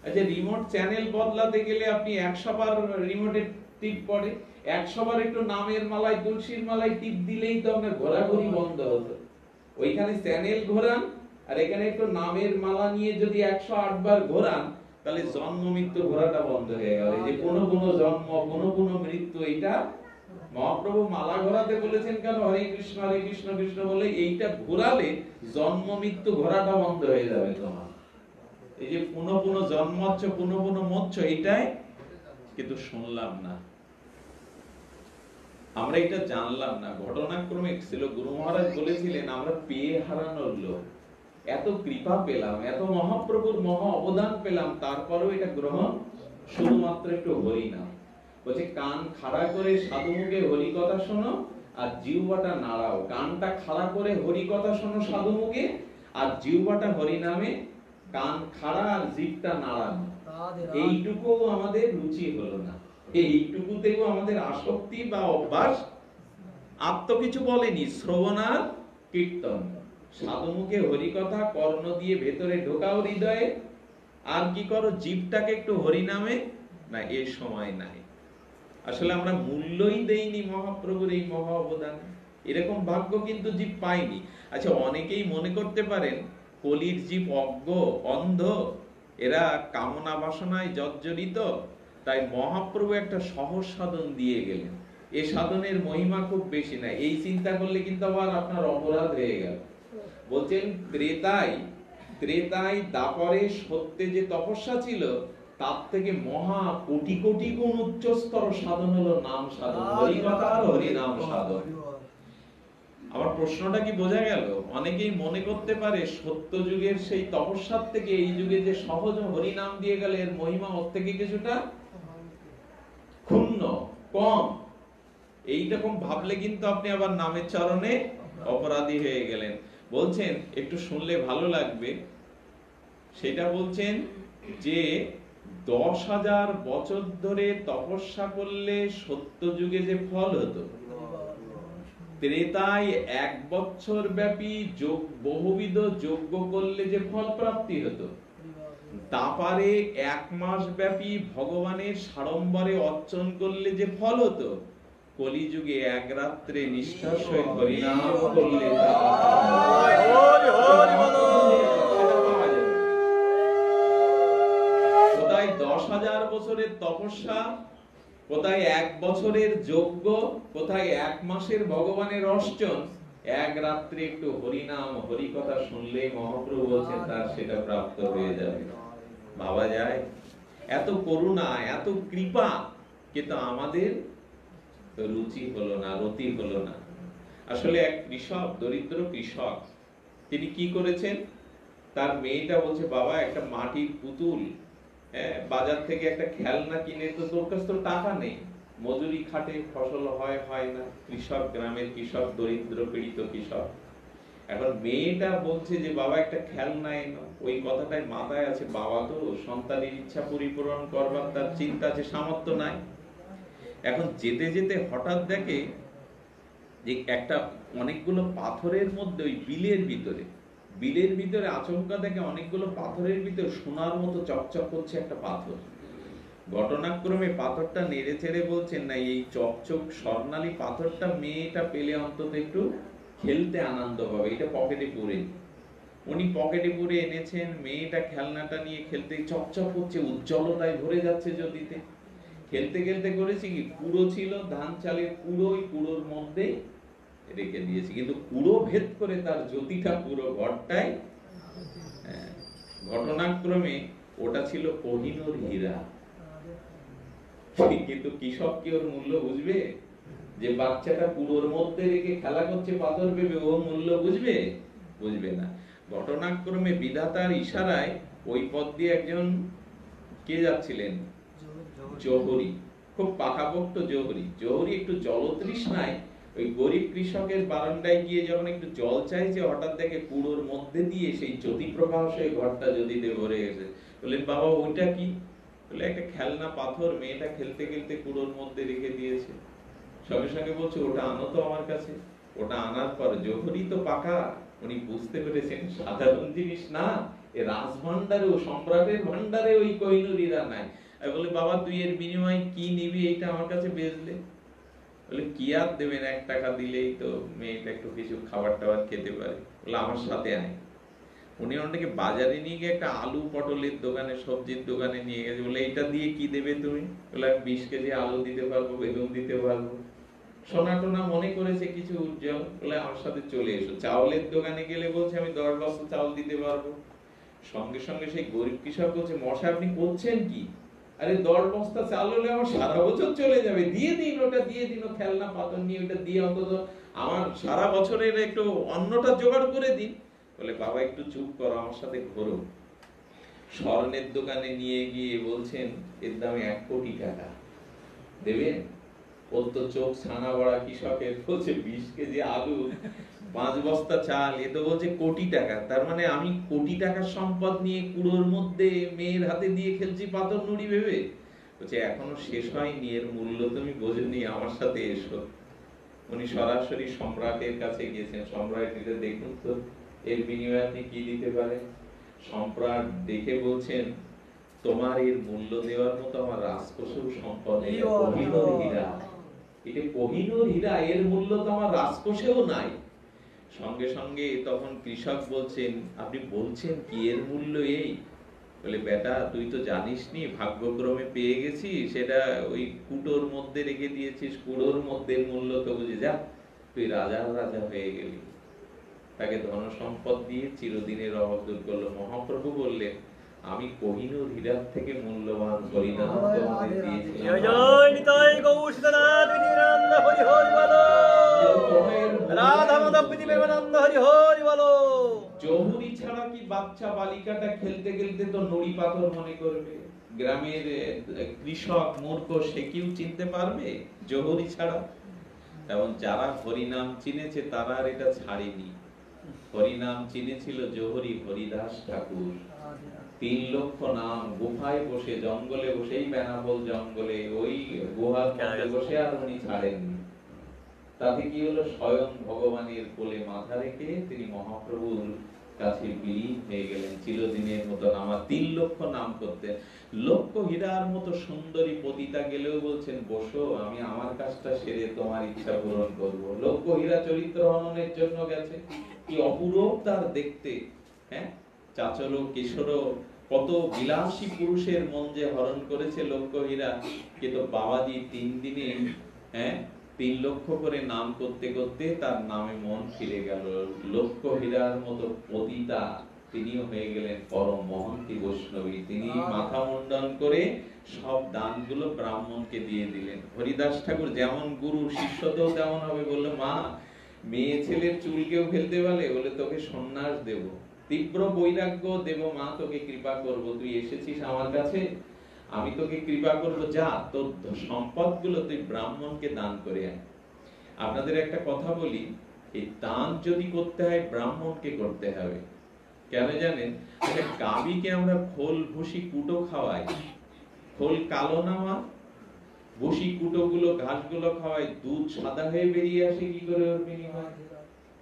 আচ্ছা, রিমোট চ্যানেল বদলাতে গেলে আপনি 100 বার রিমোটের টিপ পড়ে, 100 বার একটু নামের মালায়, তুলসীর মালায় টিপ দিলেই তো আপনার ঘোরাঘুরি বন্ধ হতো। ওইখানে চ্যানেল ঘোরান আর এখানে একটু নামের মালা নিয়ে যদি 108 বার ঘোরান, তাহলে জন্ম মৃত্যু ঘোরাটা বন্ধ হয়ে গেল। যে কোনো জন্ম, কোনো মৃত্যু, এটা মহাপ্রভু মালা ঘোরাতে বলেছেন কেন? হরে কৃষ্ণ কৃষ্ণ বলে এইটা ঘোরালে জন্ম মৃত্যু ঘোরাটা বন্ধ হয়ে যাবে তোমার। এই যে পুনঃ জন্মাচ্ছ, পুনঃ মরছ, এটাই কিন্তু শুনলাম না, আমরা এটা জানলাম না। ঘটনাক্রমে ছিল, গুরু মহারাজ বলেছিলেন আমরা পেয়ে হারানোর লোক, এত কৃপা পেলাম, এত মহাপ্রভুর মহা অবদান পেলাম, তারপরেও এটা গ্রহণ শুধুমাত্র একটু হরি নাম। বলছে কান খাড়া করে সাধু মুখে হরি কথা শোনো আর জিহ্বাটা নাড়াও। কানটা খাড়া করে হরি কথা শোনো সাধু মুখে, আর জিহ্বাটা হরি নামে, কান খাড়া আর জিভটা নাড়ানো। এইটুকু আমাদের রুচি হলো না, এইটুকুতেও আমাদের আসক্তি বা অভ্যাস। আত্ম কিছু বলেনি, শ্রবণ আর কীর্তন, সাধু মুখে হরি কথা কর্ণ দিয়ে ভেতরে ঢোকাও হৃদয়ে, আর কি করো জীবটাকে একটু হরি নামে না, এই সময় নাই। আসলে আমরা মূল্যই দেইনি মহাপ্রভুর এই মহা অবদান, এরকম ভাগ্য কিন্তু জীব পাইনি। আচ্ছা, অনেকেই মনে করতে পারেন কলির জীব অজ্ঞ, অন্ধ, এরা কামনা বাসনায় জর্জরিত, তাই মহাপ্রভু একটা সহজ সাধন দিয়ে গেলেন, এই সাধনের মহিমা খুব বেশি না। এই চিন্তা করলে কিন্তু আবার আপনার অপরাধ হয়ে গেল। বলছেন ত্রেতায় দাপরে সত্যে যে তপস্যা ছিল, তার থেকে মহা কোটি কোটি গুণ উচ্চস্তর সাধন হলো নাম সাধন, হরিকথা আর হরিনাম সাধন। আমার প্রশ্নটা কি বোঝা গেল? অনেকেই মনে করতে পারে সত্য যুগের সেই তপস্যার থেকে এই যুগে যে সহজ হরিনাম দিয়ে গেলে এর মহিমা ওর থেকে কিছুটা ক্ষুণ্ণ, কম। এইরকম ভাবলে কিন্তু আপনি আবার নামের চরণে অপরাধী হয়ে গেলেন। বলছেন একটু শুনলে ভালো লাগবে, সেটা বলছেন যে 10,000 বছর ধরে তপস্যা করলে সত্য যুগে যে ফল হতো, ত্রেতায় 1 বছর ব্যাপী বহুবিধ যজ্ঞ করলে যে ফল প্রাপ্তি হতো, তারপরে 1 মাস ব্যাপী ভগবানের সাড়ম্বরে অর্চন করলে যে ফল হতো, কলিযুগে 1 রাত্রে নিষ্ঠার সহিত হরিনাম করলে কোথায় 10,000 বছরের তপস্যা, কোথায় 1 বছরের যজ্ঞ, কোথায় 1 মাসের ভগবানের অর্চন, 1 রাত্রে একটু হরিনাম হরিকথা শুনলে মহাপ্রভু বলছেন তার সেটা প্রাপ্ত হয়ে যাবে। ভাবা যায় এত করুণা, এত কৃপা, কিন্তু আমাদের রুচি হলো না, রতি হলো না। আসলে এক কৃষক, দরিদ্র কৃষক, তিনি কি করেছেন, তার মেয়েটা বলছে বাবা একটা মাটির পুতুল, বাজার থেকে একটা খেলনা কিনে তো তোর কাছে তো টাকা নেই, মজুরি খাটে, ফসল হয় না, কৃষক, গ্রামের কৃষক, দরিদ্র পীড়িত কৃষক। এখন মেয়েটা বলছে যে বাবা একটা খেলনা এনো, ওই কথাটাই মাথায় আছে, বাবা তো সন্তানের ইচ্ছা পরিপূরণ করবার তার চিন্তা আছে, সামর্থ্য নাই। এখন যেতে যেতে হঠাৎ দেখে যে একটা অনেকগুলো পাথরের মধ্যে ওই বিলের ভিতরে আচমকা দেখে অনেকগুলো পাথরের ভিতরে সোনার মতো চকচক করছে একটা পাথর। ঘটনাক্রমে পাথরটা নেড়ে চেড়ে বলছেন না, এই চকচক স্বর্ণালী পাথরটা মেয়েটা পেলে অন্তত একটু খেলতে আনন্দ পাবে, এটা পকেটে পুরে। উনি পকেটে পুরে এনেছেন, মেয়েটা খেলনাটা নিয়ে খেলতে চকচক করছে, উজ্জ্বলতায় ভরে যাচ্ছে জ্যোতিতে। খেলতে খেলতে করেছে কি, কুড়ো ছিল ধান চালের কুড়ো, ওই কুড়োর মধ্যে রেখে দিয়েছে, কিন্তু কুড়ো ভেদ করে তার জ্যোতিটা পুরো ঘরটায়। ঘটনাক্রমে ওটা ছিল কোহিনূর হীরা। কিন্তু কৃষক কি ওর মূল্য বুঝবে? যে বাচ্চাটা কুড়োর মধ্যে রেখে খেলা করছে পাথর ভেবে, ও মূল্য বুঝবে? বুঝবে না। ঘটনাক্রমে বিধাতার ইশারায় ওই পথ দিয়ে একজন কে যাচ্ছিলেন, জোহরি, খুব পাকাপোক্ত জোহরি একটু জলতৃষ্ণায় ওই গরিব কৃষকের বারান্দায় গিয়ে যখন একটু জল চাইছে, হঠাৎ দেখে কুড়োর মধ্যে দিয়ে সেই জ্যোতি প্রবাহ সেই ঘরটা জ্যোতিতে ভরে গেছে। বললেন, বাবা ওইটা কি? বলে, একটা খেলনা পাথর, মেয়েটা খেলতে খেলতে কুড়োর মধ্যে রেখে দিয়েছে। সঙ্গে সঙ্গে বলছে, ওটা আনো তো আমার কাছে। ওটা আনার পর জোহরি তো পাকা, উনি বুঝতে পেরেছেন সাধারণ জিনিস না, এ রাজভান্ডারেও, সম্রাটের ভান্ডারে ওই কোহিনূর হীরা নাই। আমি বলে, বাবা তুই এর বিনিময়ে কি নিবি, এইটা আমার কাছে বেচলে? বলে, কি আর দেবেন, 1 টাকা দিলেই তো মেয়েটা একটু কিছু খাবার টাবার খেতে পারে। বলে, আমার সাথে আয়। উনি ওনাকে বাজারে নিয়ে গিয়ে একটা আলু পটলের দোকানে, সবজির দোকানে নিয়ে গেছে। বলে, এটা দিয়ে কি দেবে তুমি? বলে, 20 কেজি আলু দিতে পারবো, বেগুন দিতে পারবো। সোনা টোনা মনে করেছে কিছু উজ্জ্বল। বলে, আমার সাথে চলে এসো। চাউলের দোকানে গেলে বলছে, আমি 10 বস্তা চাউল দিতে পারবো। সঙ্গে সঙ্গে সেই গরিব কৃষক বলছে, মশাই আপনি করছেন কি? আরে 10 বস্তা চাল হলে আমার সারা বছর চলে যাবে, দিয়ে দিন, ওটা দিয়ে দিন, ও খেলনা পাথর নিয়ে ওটা দিয়ে অন্তত আমার সারা বছরের একটু অন্নটা জোগাড় করে দিন। বলে, বাবা একটু চুপ করো, আমার সাথে ঘোরো। স্বর্ণের দোকানে নিয়ে গিয়ে বলছেন, এর দাম 1 কোটি টাকা দেবেন? ওর তো চোখ ছানা বড়া কৃষকের। বলছে, 20 কেজি আলু, 5 বস্তা চাল, এ তো বলছে কোটি টাকা। তার মানে আমি কোটি টাকার সম্পদ নিয়ে কুড়োর মধ্যে মেয়ের হাতে দিয়ে খেলছি পাথর নুড়ি ভেবে? বলছে, এখনো শেষ হয়নি, এর মূল্য তুমি বোঝেননি, আমার সাথে এসো। উনি সরাসরি সম্রাটের কাছে গিয়েছেন। সম্রাট, এটা দেখুন তো, এর বিনিময়ে আপনি কি দিতে পারেন? সম্রাট দেখে বলছেন, তোমার এর মূল্য দেওয়ার মতো আমার রাজকোষেও সম্পদ নেই। কোহিনূর হীরা, এটা কোহিনূর হীরা, এর মূল্য তো আমার রাজকোষেও নাই। সঙ্গে সঙ্গে তখন কৃষক বলছেন, আপনি বলছেন কি, এর মূল্য এই? বলে, বেটা তুই তো জানিস নি, ভাগ্যক্রমে পেয়ে গেছি, সেটা ওই কুটোর মধ্যে রেখে দিয়েছিস, কুড়োর মধ্যে মূল্য তো বুঝে যা, তুই রাজার রাজা হয়ে গেলি। তাকে ধন সম্পদ দিয়ে চিরদিনের অভাব দূর করলো। মহাপ্রভু বললেন, আমি কোহিনূর হীরার থেকে মূল্যবান হরিনাম তোমাদের দিয়েছিলাম। জয় জয় নিতাই গৌর সীতানাথ বিনিরানন্দ হরি হরি বলো। রাধা মাধব বিনিরানন্দ হরি হরি বলো। জহুরি ছাড়া কি বাচ্চা বালিকাটা খেলতে খেলতে তো নুড়ি পাথর মনে করবে? গ্রামের কৃষক মূর্খ, সে কেউ চিনতে পারবে জহুরি ছাড়া? এবং যারা হরিনাম চিনেছে তারা আর এটা ছাড়েনি। হরিনাম চিনেছিল জহুরি হরিদাস ঠাকুর। 3 লক্ষ নাম গুহায় বসে, জঙ্গলে বসে, এই বেনাপোল জঙ্গলে ওই গুহার মধ্যে বসে, আর উনি ছাড়েননি। তাতে কি হলো, স্বয়ং ভগবানের কোলে মাথা রেখে তিনি মহাপ্রভুর কাছে বিলীন হয়ে গেলেন চিরদিনের মতো। আমার 3 লক্ষ নাম করতে, লক্ষ হীরার মতো সুন্দরী পতিতা গেলেও বলছেন, বসো, আমি আমার কাজটা সেরে তোমার ইচ্ছা পূরণ করব। লক্ষ হীরা চরিত্র হননের জন্য গেছে। কি অপূরব তার দেখতে, হ্যাঁ, চাচরো কিশোরও, কত বিলাসী পুরুষের মন যে হরণ করেছে লক্ষ হীরা। কিন্তু বাবাজি 3 দিনে, হ্যাঁ, 3 লক্ষ করে নাম করতে করতে তার নামে মন ফিরে গেল। লক্ষ হীরার মতো পতিতা তিনিও হয়ে গেলেন পরম মহন্তী বৈষ্ণবী। তিনি মাথা মুন্ডন করে সব দানগুলো ব্রাহ্মণকে দিয়ে দিলেন। হরিদাস ঠাকুর যেমন গুরু, শিষ্যতেও তেমন হবে। বললো, মা, মেয়ে ছেলের চুল কেউ ফেলতে পারে? বলে, তোকে সন্ন্যাস দেব, তীব্র বৈরাগ্য দেব, মা তোকে কৃপা করব, তুই এসেছিস আমার কাছে, আমি তোকে কৃপা করব, যা তোর সম্পদগুলো তুই ব্রাহ্মণকে দান করে আয়। আপনাদের একটা কথা বলি, এই দান যদি করতে হয় ব্রাহ্মণকে করতে হবে। কেন জানেন? একটা গাভীকে আমরা খোল ভুসি কুটো খাওয়াই, খোল কালো না মা? ভুসি কুটোগুলো ঘাসগুলো খাওয়ায়, দুধ সাদা হয়ে বেরিয়ে আসে কি করে ওর বিনিময়ে?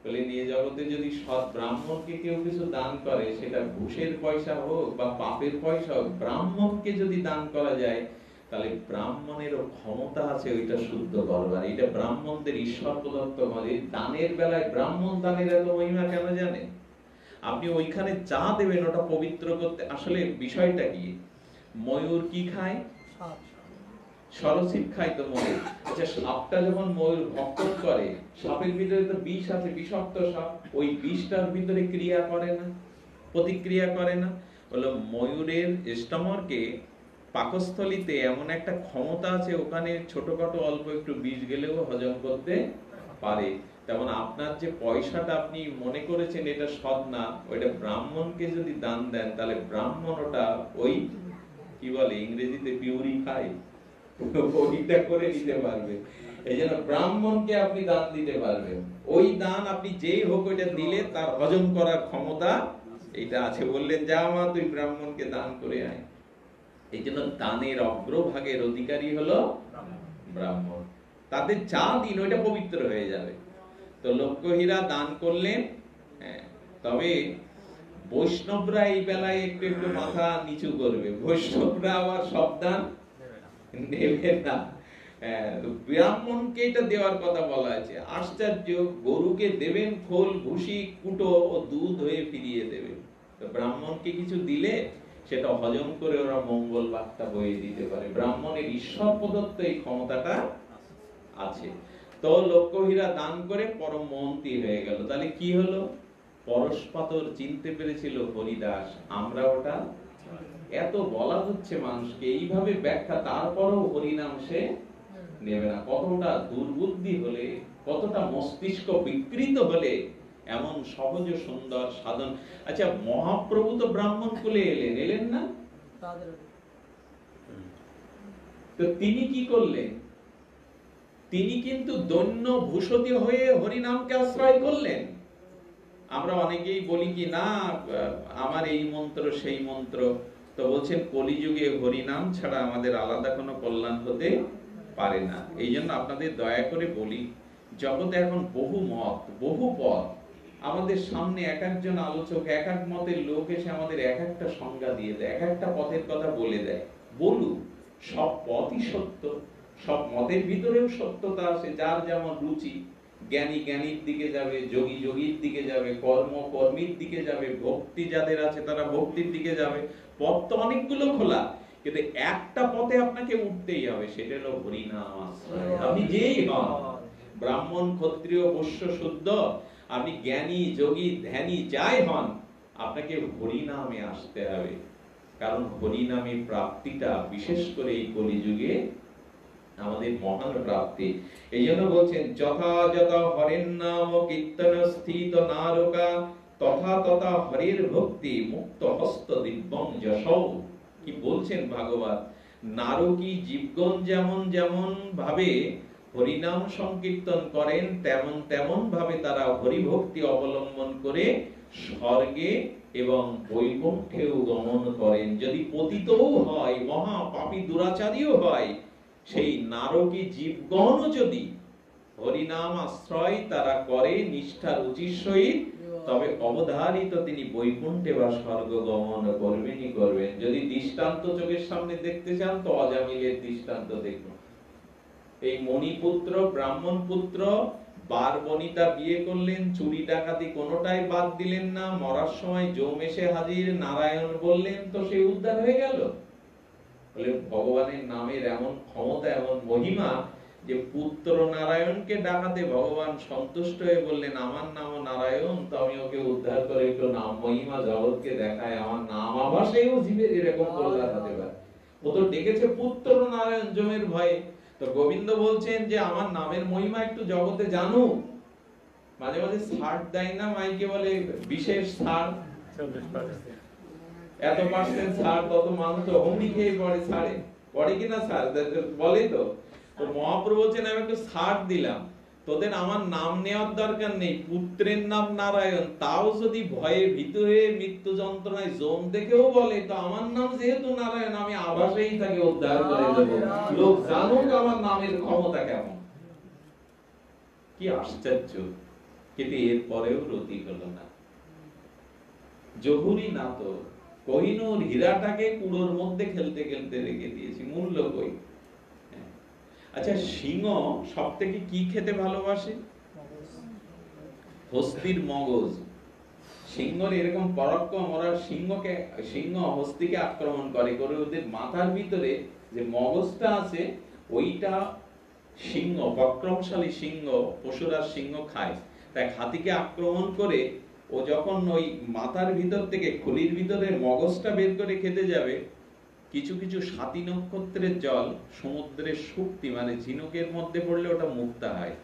বলে নিয়ে জগতে যদি সৎ ব্রাহ্মণকে কেউ কিছু দান করে, সেটা ঘুষের পয়সা হোক বা পাপের পয়সা হোক, ব্রাহ্মণকে যদি দান করা যায়, তাহলে ব্রাহ্মণেরও ক্ষমতা আছে ওইটা শুদ্ধ করবার। এটা ব্রাহ্মণদের ঈশ্বর প্রদত্ত। মানে দানের বেলায় ব্রাহ্মণ দানের এত মহিমা কেন জানে? আপনি ওইখানে চা দেবেন ওটা পবিত্র করতে। আসলে বিষয়টা কি, ময়ূর কি খায়? সরসিপ খায় তো ময়ূর। আচ্ছা, সাপটা যখন ময়ূর ভক্ষণ করে, সাপের ভিতরে তো বিষ আছে, বিষাক্ত সাপ, ওই বিষটার ভিতরে ক্রিয়া করে না, প্রতিক্রিয়া করে না? বলো ময়ূরের স্টমাকে, পাকস্থলীতে এমন একটা ক্ষমতা আছে, ওখানে ছোটখাটো অল্প একটু বিষ গেলেও হজম করতে পারে। তেমন আপনার যে পয়সাটা আপনি মনে করেছেন এটা সৎ না, ওইটা ব্রাহ্মণকে যদি দান দেন, তাহলে ব্রাহ্মণ ওটা ওই কি বলে ইংরেজিতে পিউরিফাই, ওইটা করে নিতে পারবে। এই জন্য ব্রাহ্মণকে আপনি দান দিতে পারবেন। ওই দান আপনি যেই হোক ওইটা দিলে তার হজম করার ক্ষমতা এটা আছে। বললেন যা মা তুই ব্রাহ্মণকে দান করে আয়। এই জন্য দানের অগ্রভাগের অধিকারী হলো ব্রাহ্মণ। তাদের যা দিন ওইটা পবিত্র হয়ে যাবে। তো লক্ষ্যহীরা দান করলেন। তবে বৈষ্ণবরা এই বেলায় একটু একটু মাথা নিচু করবে। বৈষ্ণবরা আবার সব দান নেবে না। ব্রাহ্মণকে এটা দেওয়ার কথা বলা আছে। আশ্চর্য, গরুকে দেবেন খোল, ভুসি, কুটো ও দুধ হয়ে ফিরিয়ে দেবেন। তো ব্রাহ্মণকে কিছু দিলে সেটা হজম করে ওরা মঙ্গল বার্তা বয়ে দিতে পারে। ব্রাহ্মণের ঈশ্বর প্রদত্ত এই ক্ষমতাটা আছে। তো লক্ষ্যহীরা দান করে পরম মহন্তী হয়ে গেল। তাহলে কি হলো? পরশপাতর চিনতে পেরেছিল হরিদাস। আমরা ওটা এত বলা হচ্ছে মানুষকে এইভাবে ব্যাখ্যা, তারপরও হরিনাম সে নেবে না। কতটা দুর্বুদ্ধি হলে, কতটা মস্তিষ্ক বিকৃত হলে এমন সহজ সুন্দর সাধন। আচ্ছা, মহাপ্রভু তো ব্রাহ্মণ কুলে এলেন না? তো তিনি কি করলেন? তিনি কিন্তু দৈন্য ভূষতি হয়ে হরিনামকে আশ্রয় করলেন। আমরা অনেকেই বলি কি না আমার এই মন্ত্র সেই মন্ত্র, তো বলছেন কলিযুগে হরিনাম ছাড়া আমাদের আলাদা কোনো কল্যাণ হতে পারে না। এই জন্য আপনাদের দয়া করে বলি, জগতে এখন বহু মত, বহু পথ আমাদের সামনে। এক একজন আলোচক, এক এক মতের লোক এসে আমাদের এক একটা সংজ্ঞা দিয়ে দেয়, এক একটা পথের কথা বলে দেয়। বলুক, সব পথই সত্য, সব মতের ভিতরেও সত্যতা আছে। যার যেমন রুচি, জ্ঞানী জ্ঞানীর দিকে যাবে, যোগী যোগীর দিকে যাবে, কর্ম কর্মীর দিকে যাবে, ভক্তি যাদের আছে তারা ভক্তির দিকে যাবে। পথ তো অনেকগুলো খোলা, কিন্তু একটা পথে আপনাকে উঠতেই হবে, সেটা হলো হরিনাম আশ্রয়। আপনি যেই হন, ব্রাহ্মণ ক্ষত্রিয় বৈশ্য শুদ্ধ, আপনি জ্ঞানী যোগী ধ্যানী যাই হন, আপনাকে হরিনামে আসতে হবে। কারণ হরিনামে প্রাপ্তিটা বিশেষ করে এই কলিযুগে আমাদের মহান প্রাপ্তি। এই জন্য বলছেন যথাযথ হরের নাম কীর্তন স্থিত নারকা তথা তথা হরির ভক্তি মুক্ত হস্ত দিব্যং যশৌ। কি বলছেন ভাগবত? নারকী জীবগণ যেমন যেমন ভাবে হরিনাম সংকীর্তন করেন, তেমন তেমন ভাবে তারা হরিভক্তি অবলম্বন করে স্বর্গে এবং বৈকুণ্ঠেও গমন করেন। যদি পতিতও হয়, মহা পাপী দুরাচারীও হয়, সেই নারকী জীবগণ যদি হরিনাম আশ্রয় তারা করে নিষ্ঠার উচিত সহিত, তবে অবধারিত তিনি বৈকুণ্ঠে বা স্বর্গ গমন করবেনই করবেন। যদি দৃষ্টান্ত চোখের সামনে দেখতে চান তো অজামিলের দৃষ্টান্ত দেখুন। এই মণিপুত্র ব্রাহ্মণ পুত্র বারবনিতা বিয়ে করলেন, চুরি ডাকাতি কোনোটাই বাদ দিলেন না, মরার সময় জম এসে হাজির, নারায়ণ বললেন, তো সে উদ্ধার হয়ে গেল। বলে ভগবানের নামের এমন ক্ষমতা, এমন মহিমা যে পুত্র নারায়ণকে ডাকাতে ভগবান সন্তুষ্ট হয়ে বললেন আমার নাম নারায়ণ, তো আমি ওকে উদ্ধার করে একটু নাম মহিমা জগৎকে দেখায়। আমার নাম আভাসেও জীবের এরকম কল্যাণ হতে পারে। ও তো ডেকেছে পুত্র নারায়ণ জমের ভয়ে। তো গোবিন্দ বলছেন যে আমার নামের মহিমা একটু জগতে জানো। মাঝে মাঝে ছাড় দেয় না মাইকে, বলে বিশেষ ছাড়, এত পার্সেন্ট ছাড়, তত মানুষ তো অমনি খেয়ে পড়ে, ছাড়ে পড়ে কিনা ছাড় বলে। তো মহাপ্রভু বলছেন আমি একটু ছাড় দিলাম। তোদের আমার নাম নেওয়ার দরকার নেই, পুত্রের নাম নারায়ণ, তাও যদি ভয়ে ভীত হয়ে মৃত্যু যন্ত্রণায় জম দেখেও বলে তো আমার নাম যেহেতু নারায়ণ, আমি আবাসেই তাকে উদ্ধার করে দেব, লোক জানুক আমার নামের ক্ষমতা কেমন। কি আশ্চর্য! কিন্তু এরপরেও রতি হলো না। জহুরি না তো কোহিনূর হীরাটাকে কুড়োর মধ্যে খেলতে খেলতে রেখে দিয়েছি, মূল্য কই। আচ্ছা, সিংহ সব থেকে কি খেতে ভালোবাসে? হস্তির মগজ। সিংহর এরকম পরাক্রম, ওরা সিংহ হস্তিকে আক্রমণ করে ওদের মাথার ভিতরে যে মগজটা আছে ওইটা সিংহ, পরাক্রমশালী সিংহ, পশুরার সিংহ খায়। তাই হাতিকে আক্রমণ করে ও যখন ওই মাথার ভিতর থেকে খুলির ভিতরে মগজটা বের করে খেতে যাবে, কিছু কিছু সাতী নক্ষত্রের জল সমুদ্রের শক্তি মানে ঝিনুকের মধ্যে পড়লে ওটা মুক্তা হয়,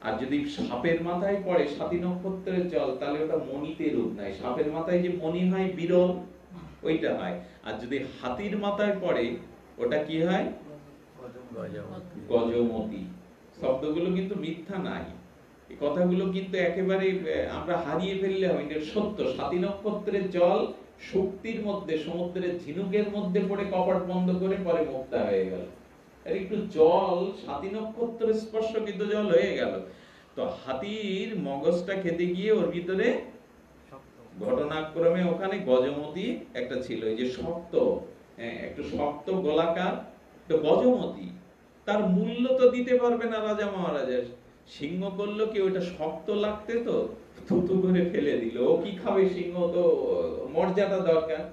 আর যদি সাপের মাথায় পড়ে সাতী নক্ষত্রের জল তাহলে ওটা মণিতে রূপ নেয়। সাপের মাথায় যে মণি হয় বিরল, ওইটা হয়। আর যদি হাতির মাথায় পড়ে ওটা কি হয়? গজমতি। শব্দগুলো কিন্তু মিথ্যা নাই, এই কথাগুলো কিন্তু একেবারে আমরা হারিয়ে ফেললে হয়। এটা সত্য। সাতী নক্ষত্রের জল শক্তির মধ্যে সমুদ্রের ঝিনুকের মধ্যে পড়ে কপাট বন্ধ করে পরে মুক্তা হয়ে গেল। আর একটু জল সাতী নক্ষত্র স্পর্শকৃত জল হয়ে গেল। তো হাতির মগজটা খেতে গিয়ে ওর ভিতরে ঘটনাক্রমে ওখানে গজমতি একটা ছিল, এই যে শক্ত, একটু শক্ত গোলাকার, তো গজমতি। তার মূল্য তো দিতে পারবে না রাজা মহারাজা। সিংহ করলো কি, ওইটা শক্ত লাগতে তো থুতু করে ফেলে দিল। ও কি খাবে? সিংহ তো মর্যাদা দরকার।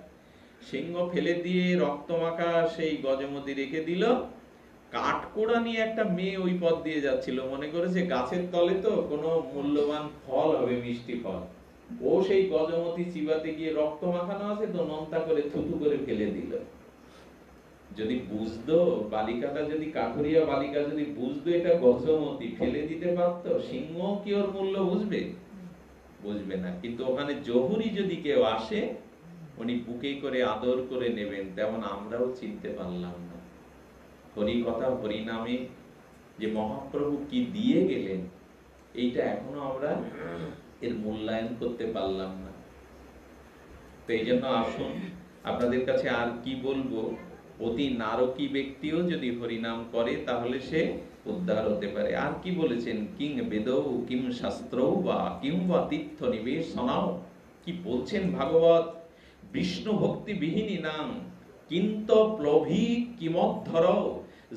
সিংহ ফেলে দিয়ে রক্তমাখা সেই গজমতি রেখে দিল। কাঠকোড়া নিয়ে একটা মেয়ে ওই পথ দিয়ে যাচ্ছিল, মনে করেছে গাছের তলে তো কোনো মূল্যবান ফল হবে, মিষ্টি ফল। ও সেই গজমতি চিবাতে গিয়ে রক্ত মাখানো আছে তো নন্তা করে থুতু করে ফেলে দিল। যদি বুঝতো বালিকাটা, যদি কাঠুরিয়া বালিকা যদি বুঝতো এটা গজমতি, ফেলে দিতে পারতো। সিংহ কি ওর মূল্য বুঝবে? বুঝবে না। কিন্তু ওখানে জহুরি যদি কেউ আসে উনি বুকে করে আদর করে নেবেন, তেমন আমরাও চিনতে পারলাম না। হরি কথা, হরি নামে যে মহাপ্রভু কি দিয়ে গেলেন, এইটা এখনো আমরা এর মূল্যায়ন করতে পারলাম না। তো এই জন্য আসুন, আপনাদের কাছে আর কি বলবো, অতি নারকী ব্যক্তিও যদি হরিনাম করে তাহলে সে উদ্ধার হতে পারে। আর কি বলেছেন? কিং বেদৌ কিং শাস্ত্রৌ বা কিং বা তীর্থ নিবেশনাও। কি বলছেন ভাগবত? বিষ্ণু ভক্তি বিহীনী নাম কিন্ত প্লভি কিমদ্ধর।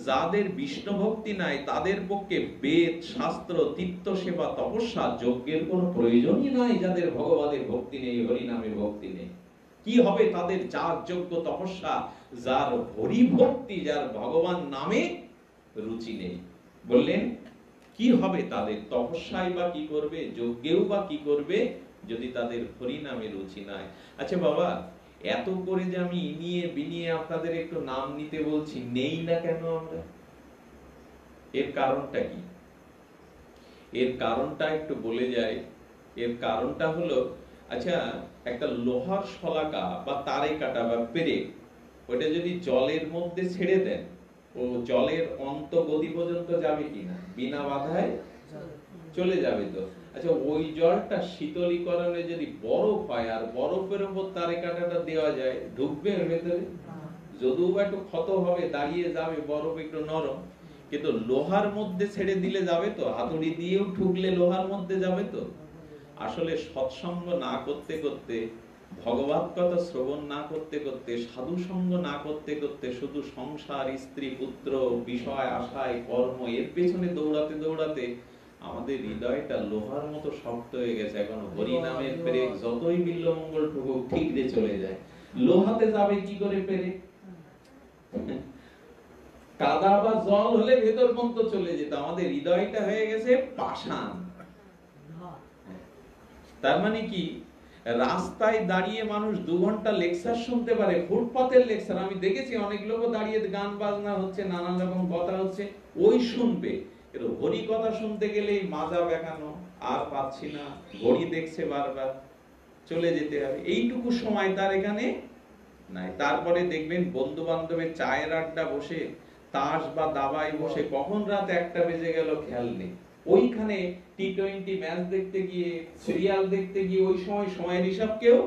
যাদের বিষ্ণু ভক্তি নাই তাদের পক্ষে বেদ, শাস্ত্র, তীর্থ সেবা, তপস্যা, যজ্ঞের কোনো প্রয়োজনই নাই। যাদের ভগবানের ভক্তি নেই, হরি নামে ভক্তি নেই, কি হবে তাদের? যার যজ্ঞ তপস্যা, যার হরি ভক্তি, যার ভগবান নামে রুচি নেই, বললেন কি হবে তাদের? তপস্যায় বা কি করবে, যজ্ঞেও বা কি করবে যদি তাদের হরি নামে রুচি নাই? আচ্ছা বাবা, এত করে যে আমি ইনিয়ে বিনিয়ে আপনাদের একটু নাম নিতে বলছি, নেই না কেন আমরা? এর কারণটা কি? এর কারণটা একটু বলে যাই। এর কারণটা হলো, আচ্ছা একটা লোহার শলাকা বা তারে কাটা বা পেরেক, ওটা যদি জলের মধ্যে ছেড়ে দেন, ও জলের অন্ত গতি পর্যন্ত যাবে কিনা? বিনা বাধায় চলে যাবে তো। আচ্ছা ওই জলটা শীতলীকরণে যদি বরফ হয় আর বরফের উপর তারে কাটাটা দেওয়া যায়, ঢুকবে এর ভেতরে? যদিও বা একটু ক্ষত হবে, দাঁড়িয়ে যাবে, বরফ একটু নরম, কিন্তু লোহার মধ্যে ছেড়ে দিলে যাবে তো? হাতুড়ি দিয়েও ঠুকলে লোহার মধ্যে যাবে তো? আসলে সৎসঙ্গ না করতে করতে, ভগবত কথা শ্রবণ না করতে করতে, সাধু সঙ্গ না করতে করতে, শুধু সংসার, স্ত্রী, পুত্র, বিষয়, আশায়, কর্ম, এর পেছনে দৌড়াতে দৌড়াতে আমাদের হৃদয়টা লোহার মতো শক্ত হয়ে গেছে। এখন হরি নামের পেরেক যতই বিল্লমঙ্গল ঠুকুক ঠিক দিয়ে চলে যায়। লোহাতে যাবে কি করে পেরেক? কাদা বা জল হলে ভেতর পর্যন্ত চলে যেত। আমাদের হৃদয়টা হয়ে গেছে পাষাণ। তার মানে কি? রাস্তায় দাঁড়িয়ে মানুষ 2 ঘন্টা লেকচার শুনতে পারে, ফুটপাতের লেকচার। আমি দেখেছি অনেক লোক দাঁড়িয়ে গান বাজনা হচ্ছে, নানান রকম কথা হচ্ছে, ওই শুনবে। কিন্তু হরি কথা শুনতে গেলেই মাজা বেঁকানো, আর পাচ্ছি না, ঘড়ি দেখছে বারবার, চলে যেতে হবে। এইটুকু সময় তার এখানে নাই। তারপরে দেখবেন বন্ধু বান্ধবের চায়ের আড্ডা বসে, তাস বা দাবায় বসে কখন রাত 1টা বেজে গেল খেয়াল নেই। ওইখানে টি-20 ম্যাচ দেখতে গিয়ে, সিরিয়াল দেখতে গিয়ে ওই সময়ের হিসাব কেউ,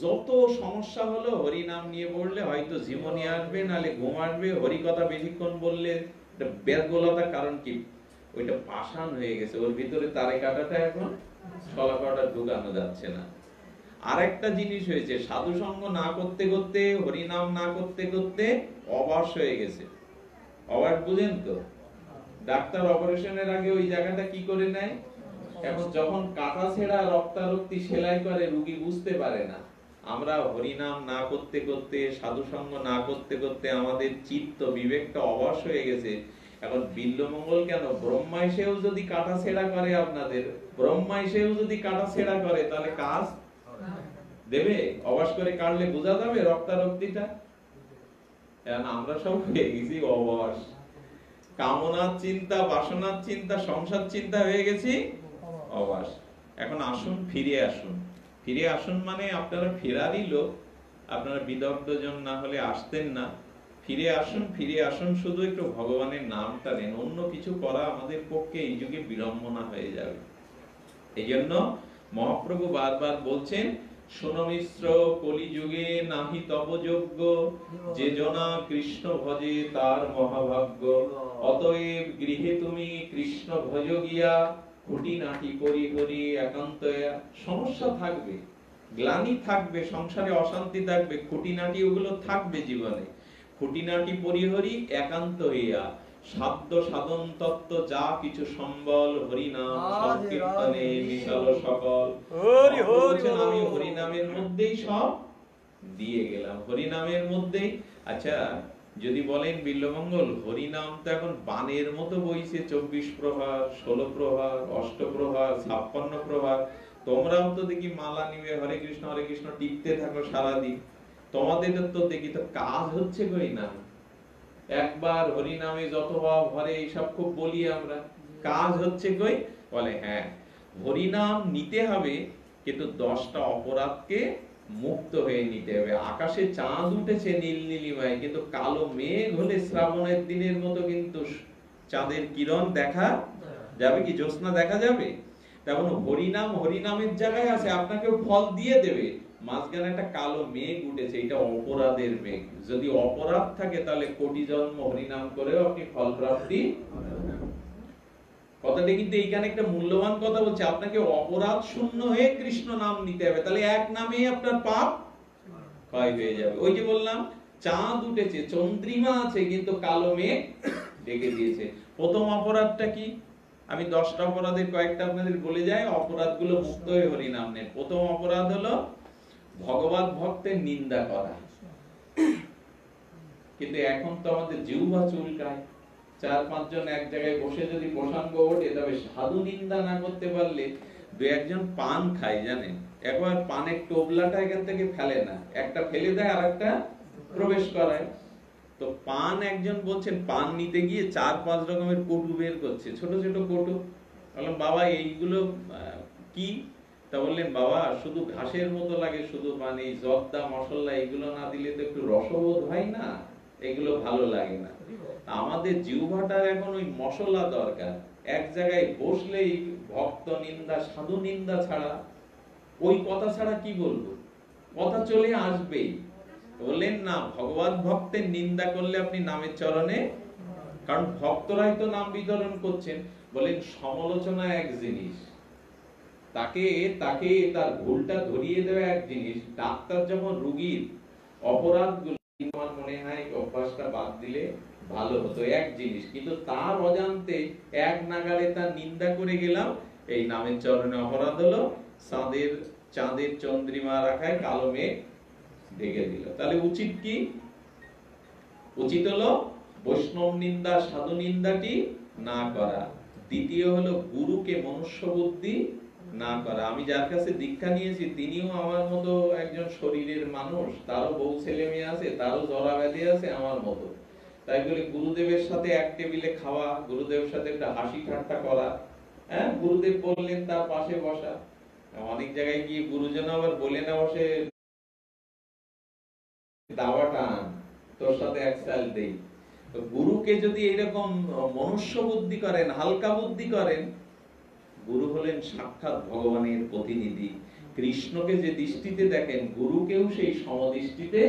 যত সমস্যা হলো হরিনাম নিয়ে পড়লে হয়তো জীবনী আসবে, নালে ঘুম আসবে। হরি কথা বেশিক্ষণ বললে ব্যর্গলতার কারণ কি, ওইটা পাষাণ হয়ে গেছে, ওর ভিতরে তারে কাটাটা এখন শলাকাটা ঢুকানো যাচ্ছে না। আরেকটা জিনিস হয়েছে, সাধু সঙ্গ না করতে করতে, হরিনাম না করতে করতে অবাস হয়ে গেছে। অবাস বুঝেন তো? ডাক্তার অপারেশনের আগে ওই জায়গাটা কি করে নেয়, এখন যখন কাটা ছেঁড়া রক্তারক্তি সেলাই করে রোগী বুঝতে পারে না। আমরা হরিনাম না করতে করতে, সাধু সঙ্গ না করতে করতে আমাদের চিত্ত বিবেকটা অবাস হয়ে গেছে। এখন বিল্বমঙ্গল কেন, ব্রহ্মা এসেও যদি কাটা ছেঁড়া করে, আপনাদের ব্রহ্মা এসেও যদি কাটা ছেঁড়া করে, তাহলে কাজ দেবে? অবাস করে কাটলে বোঝা যাবে রক্তারক্তিটা? আমরা সব হয়ে গেছি অবাস, কামনার চিন্তা, বাসনার চিন্তা, সংসার চিন্তা হয়ে গেছি অবাস। এখন আসুন, ফিরে আসুন। ফিরে আসুন মানে আপনারা ফেরারই লোক, আপনারা বিদগ্ধ জন না হলে আসতেন না। ফিরে আসুন, ফিরে আসুন, শুধু একটু ভগবানের নামটা নেন। অন্য কিছু করা আমাদের পক্ষে এই যুগে বিড়ম্বনা হয়ে যাবে। এই জন্য মহাপ্রভু বারবার বলছেন, শোনো মিশ্র, কলিযুগে নাহি তপযোগ্য, যে জনা কৃষ্ণ ভজে তার মহাভাগ্য। অতএব গৃহে তুমি কৃষ্ণ ভজ গিয়া, খুঁটিনাটি করি হরি একান্ত। সমস্যা থাকবে, গ্লানি থাকবে, সংসারে অশান্তি থাকবে, খুঁটিনাটি ওগুলো থাকবে জীবনে। খুঁটিনাটি পরিহরি একান্ত হইয়া, সাধ্য সাধন তত্ত্ব যা কিছু সম্বল, হরিনাম সংকীর্তনে মিশাল সকল। আমি হরিনামের মধ্যেই সব দিয়ে গেলাম, হরিনামের মধ্যেই। আচ্ছা, যদি বলেন বিল্বমঙ্গল, হরিনাম তো এখন বানের মতো বইছে, 24 প্রহার, 16 প্রহার, 8 প্রহার, 56 প্রহার। তোমরাও তো দেখি মালা নিবে, হরে কৃষ্ণ টিপতে থাকো সারাদিন। তোমাদের তো দেখি তো কাজ হচ্ছে কই না। একবার হরিনামে যত ভাব হরে, এইসব খুব বলি আমরা, কাজ হচ্ছে কই? বলে হ্যাঁ, হরিনাম নিতে হবে, কিন্তু 10টা অপরাধকে মুক্ত হয়ে নিতে হবে। আকাশে চাঁদ উঠেছে নীল নীলিমায়, কিন্তু কালো মেঘ হলে শ্রাবণের দিনের মতো কিন্তু চাঁদের কিরণ দেখা যাবে কি? জ্যোৎস্না দেখা যাবে? তেমন হরিনাম হরিনামের জায়গায় আছে, আপনাকেও ফল দিয়ে দেবে। মাঝখানে একটা কালো মেঘ উঠেছে, এটা অপরাধের মেঘ। যদি অপরাধ থাকে, তাহলে কোটি জন্ম হরিনাম করেও আপনি ফল প্রাপ্তি। কথাটা কিন্তু এইখানে একটা মূল্যবান কথা বলছে, আপনাকে অপরাধ শূন্য হয়ে কৃষ্ণ নাম নিতে হবে, তাহলে এক নামেই আপনার পাপ ক্ষয় হয়ে যাবে। ওই যে বললাম, চাঁদ উঠেছে, চন্দ্রিমা আছে, কিন্তু কালো মেঘ ঢেকে দিয়েছে। প্রথম অপরাধটা কি? আমি 10টা অপরাধের কয়েকটা আপনাদের বলে যাই, অপরাধগুলো মুক্ত হয়ে হরিনাম নেন। প্রথম অপরাধ হলো ভগবত ভক্তের নিন্দা করা। কিন্তু এখন তো আমাদের জিহ্বা চুলকায়। 4-5 জন এক জায়গায় বসে যদি প্রসঙ্গ ওঠে, তবে সাধু নিন্দা না করতে পারলে, 2-1 জন পান খায় জানেন, একবার পানের টোবলাটা এখান থেকে ফেলে না, একটা ফেলে দেয় আর একটা প্রবেশ করায়। তো পান একজন বলছেন, পান নিতে গিয়ে 4-5 রকমের কটু বের করছে, ছোট ছোট কটু। বললাম, বাবা এইগুলো কি? তা বললেন, বাবা শুধু ঘাসের মতো লাগে, শুধু মানে জর্দা মশলা এগুলো না দিলে তো একটু রসবোধ হয় না, এগুলো ভালো লাগে না। আমাদের জিহ্বাটার এখন ওই মশলা দরকার। এক জায়গায় বসলেই ভক্ত নিন্দা, সাধু নিন্দা ছাড়া, ওই কথা ছাড়া কি বলবো, কথা চলে আসবেই। বললেন না, ভগবত ভক্তের নিন্দা করলে আপনি নামের চরণে, কারণ ভক্তরাই তো নাম বিতরণ করছেন। বলেন, সমালোচনা এক জিনিস, তাকে তার ভুলটা ধরিয়ে দেওয়া এক জিনিস। ডাক্তার যখন রোগীর অপরাধগুলো, আমার মনে হয় অভ্যাসটা বাদ দিলে ভালো হতো, এক জিনিস, কিন্তু তার অজান্তে এক নাগাড়ে তার নিন্দা করে গেলাম, এই নামের চরণে অপরাধ হলো। চাঁদের চন্দ্রিমা রাখায় কালো মেঘ ঢেকে দিল। তাহলে উচিত কি? উচিত হলো বৈষ্ণব নিন্দা, সাধু নিন্দাটি না করা। দ্বিতীয় হলো গুরুকে মনুষ্য বুদ্ধি না করা। আমি যার কাছে দীক্ষা নিয়েছি, তিনিও আমার মতো একজন শরীরের মানুষ, তারও বউ ছেলে মেয়ে আছে, তারও জরা ব্যাধি আছে আমার মতো। তাই বলে গুরুদেবের সাথে এক টেবিলে খাওয়া, গুরুদেবের সাথে একটা হাসি ঠাট্টা করা, হ্যাঁ, গুরুদেব বললেন তার পাশে বসা। অনেক জায়গায় গিয়ে গুরুজন আবার বলে না বসে, দাওয়াটা তোর সাথে এক সাল দেই। তো গুরুকে যদি এরকম মনুষ্য বুদ্ধি করেন, হালকা বুদ্ধি করেন, গুরু হলেন সাক্ষাৎ ভগবানের প্রতিনিধি। কৃষ্ণকে যে দৃষ্টিতে দেখেন, গুরুকেও সেই সমদৃষ্টিতে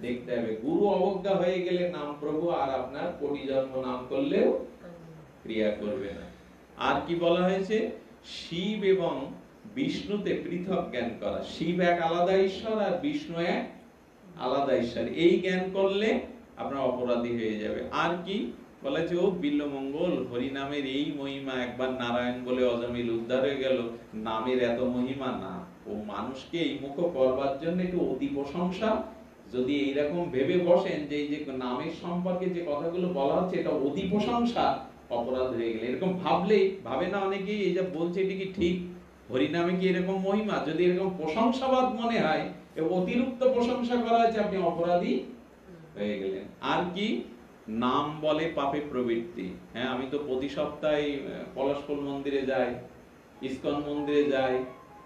দেখতে হবে। গুরু অবজ্ঞা হয়ে গেলে নাম প্রভু আর আপনার কোটি জন্ম নাম করলেও ক্রিয়া করবে না। আর কি বলা হয়েছে? শিব এবং বিষ্ণুতে পৃথক জ্ঞান করা। শিব এক আলাদা ঈশ্বর আর বিষ্ণু এক আলাদা ঈশ্বর। এই জ্ঞান করলে আপনার অপরাধী হয়ে যাবে। আর কি বলেছে? ও বিল্লমঙ্গল, হরি নামের এই মহিমা, একবার নারায়ণ বলে অজামিল উদ্ধার হয়ে গেল। নামের এত মহিমা না, ও মানুষকে এই মুখ করবার জন্য একটু অতি প্রশংসা যদি এইরকম ভেবে বসেন যে এই যে নামের সম্পর্কে যে কথাগুলো বলা হচ্ছে এটা অতি প্রশংসা, অপরাধ হয়ে গেলে এরকম ভাবলেই ভাবে না অনেকেই এই যা বলছে এটা কি ঠিক? হরি নামে কি এরকম মহিমা? যদি এরকম প্রশংসাবাদ মনে হয়, অতিরিক্ত প্রশংসা করা হয়েছে, আপনি অপরাধী হয়ে গেলেন। আর কি? নাম বলে পাপে প্রবৃত্তি। হ্যাঁ, আমি তো প্রতি সপ্তাহে পলাশপুর মন্দিরে যাই, ইস্কন মন্দিরে যাই,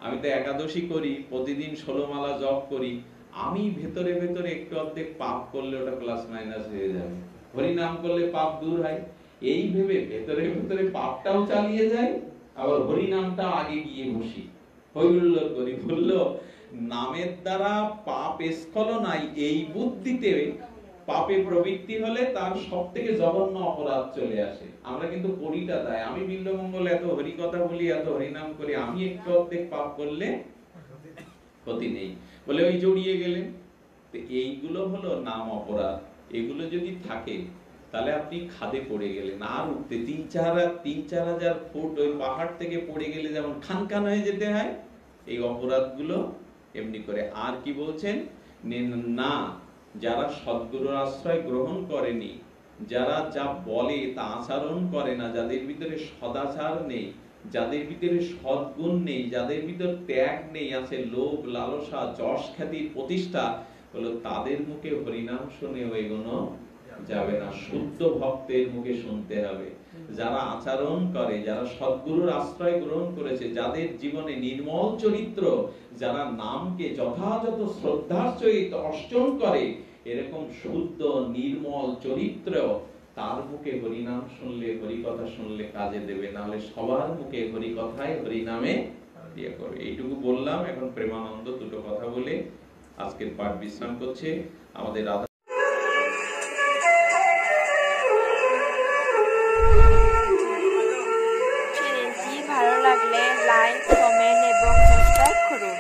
আমি তো একাদশী করি, প্রতিদিন 16 মালা জপ করি। আমি ভেতরে ভেতরে একটু অর্ধেক পাপ করলে ওটা প্লাস মাইনাস হয়ে যাবে, হরি নাম করলে পাপ দূর হয়, এই ভেবে ভেতরে ভেতরে পাপটাও চালিয়ে যায়, আবার হরি নামটা আগে গিয়ে বসি, হইহুল্লোড় করি। বললো নামের দ্বারা পাপ স্খলন নাই, এই বুদ্ধিতে পাপে প্রবৃত্তি হলে তার সব থেকে জঘন্য অপরাধ চলে আসে। আমরা কিন্তু করিটা তাই। আমি বিল্লমঙ্গল এত হরি কথা বলি, এত হরি নাম করি, আমি একটু অর্ধেক পাপ করলে ক্ষতি নেই বলে ওই জড়িয়ে গেলেন। তো এইগুলো হলো নাম অপরাধ। এগুলো যদি থাকে তাহলে আপনি খাদে পড়ে গেলেন, আর উঠতে 3-4 হাজার ফুট ওই পাহাড় থেকে পড়ে গেলে যেমন খানখান হয়ে যেতে হয়, এই অপরাধগুলো এমনি করে। আর কি বলছেন? না, যারা সদ্গুরুর আশ্রয় গ্রহণ করেনি, যারা যা বলে তা আচরণ করে না, যাদের ভিতরে সদাচার নেই, যাদের ভিতরে সদ্গুণ নেই, যাদের ভিতর ত্যাগ নেই, আছে লোভ, লালসা, যশ, খ্যাতির প্রতিষ্ঠা, বলো তাদের মুখে হরিনাম শুনেও এগোনো যাবে না। শুদ্ধ ভক্তের মুখে শুনতে হবে। যারা আচরণ করে, যারা সদ্গুরুর আশ্রয় গ্রহণ করেছে, যাদের জীবনে নির্মল চরিত্র, যারা নামকে যথাযথ শ্রদ্ধার সহিত অর্চন করে, এরকম শুদ্ধ নির্মল চরিত্র, তার মুখে হরিনাম শুনলে, হরি কথা শুনলে কাজে দেবে, নাহলে সবার মুখে হরি কথায়, হরি নামে ক্রিয়া করবে। এইটুকু বললাম। এখন প্রেমানন্দ দুটো কথা বলে আজকের পাঠ বিশ্রাম করছে। আমাদের রাধা চ্যানেলটি ভালো লাগলে লাইক, কমেন্ট এবং সাবস্ক্রাইব করুন।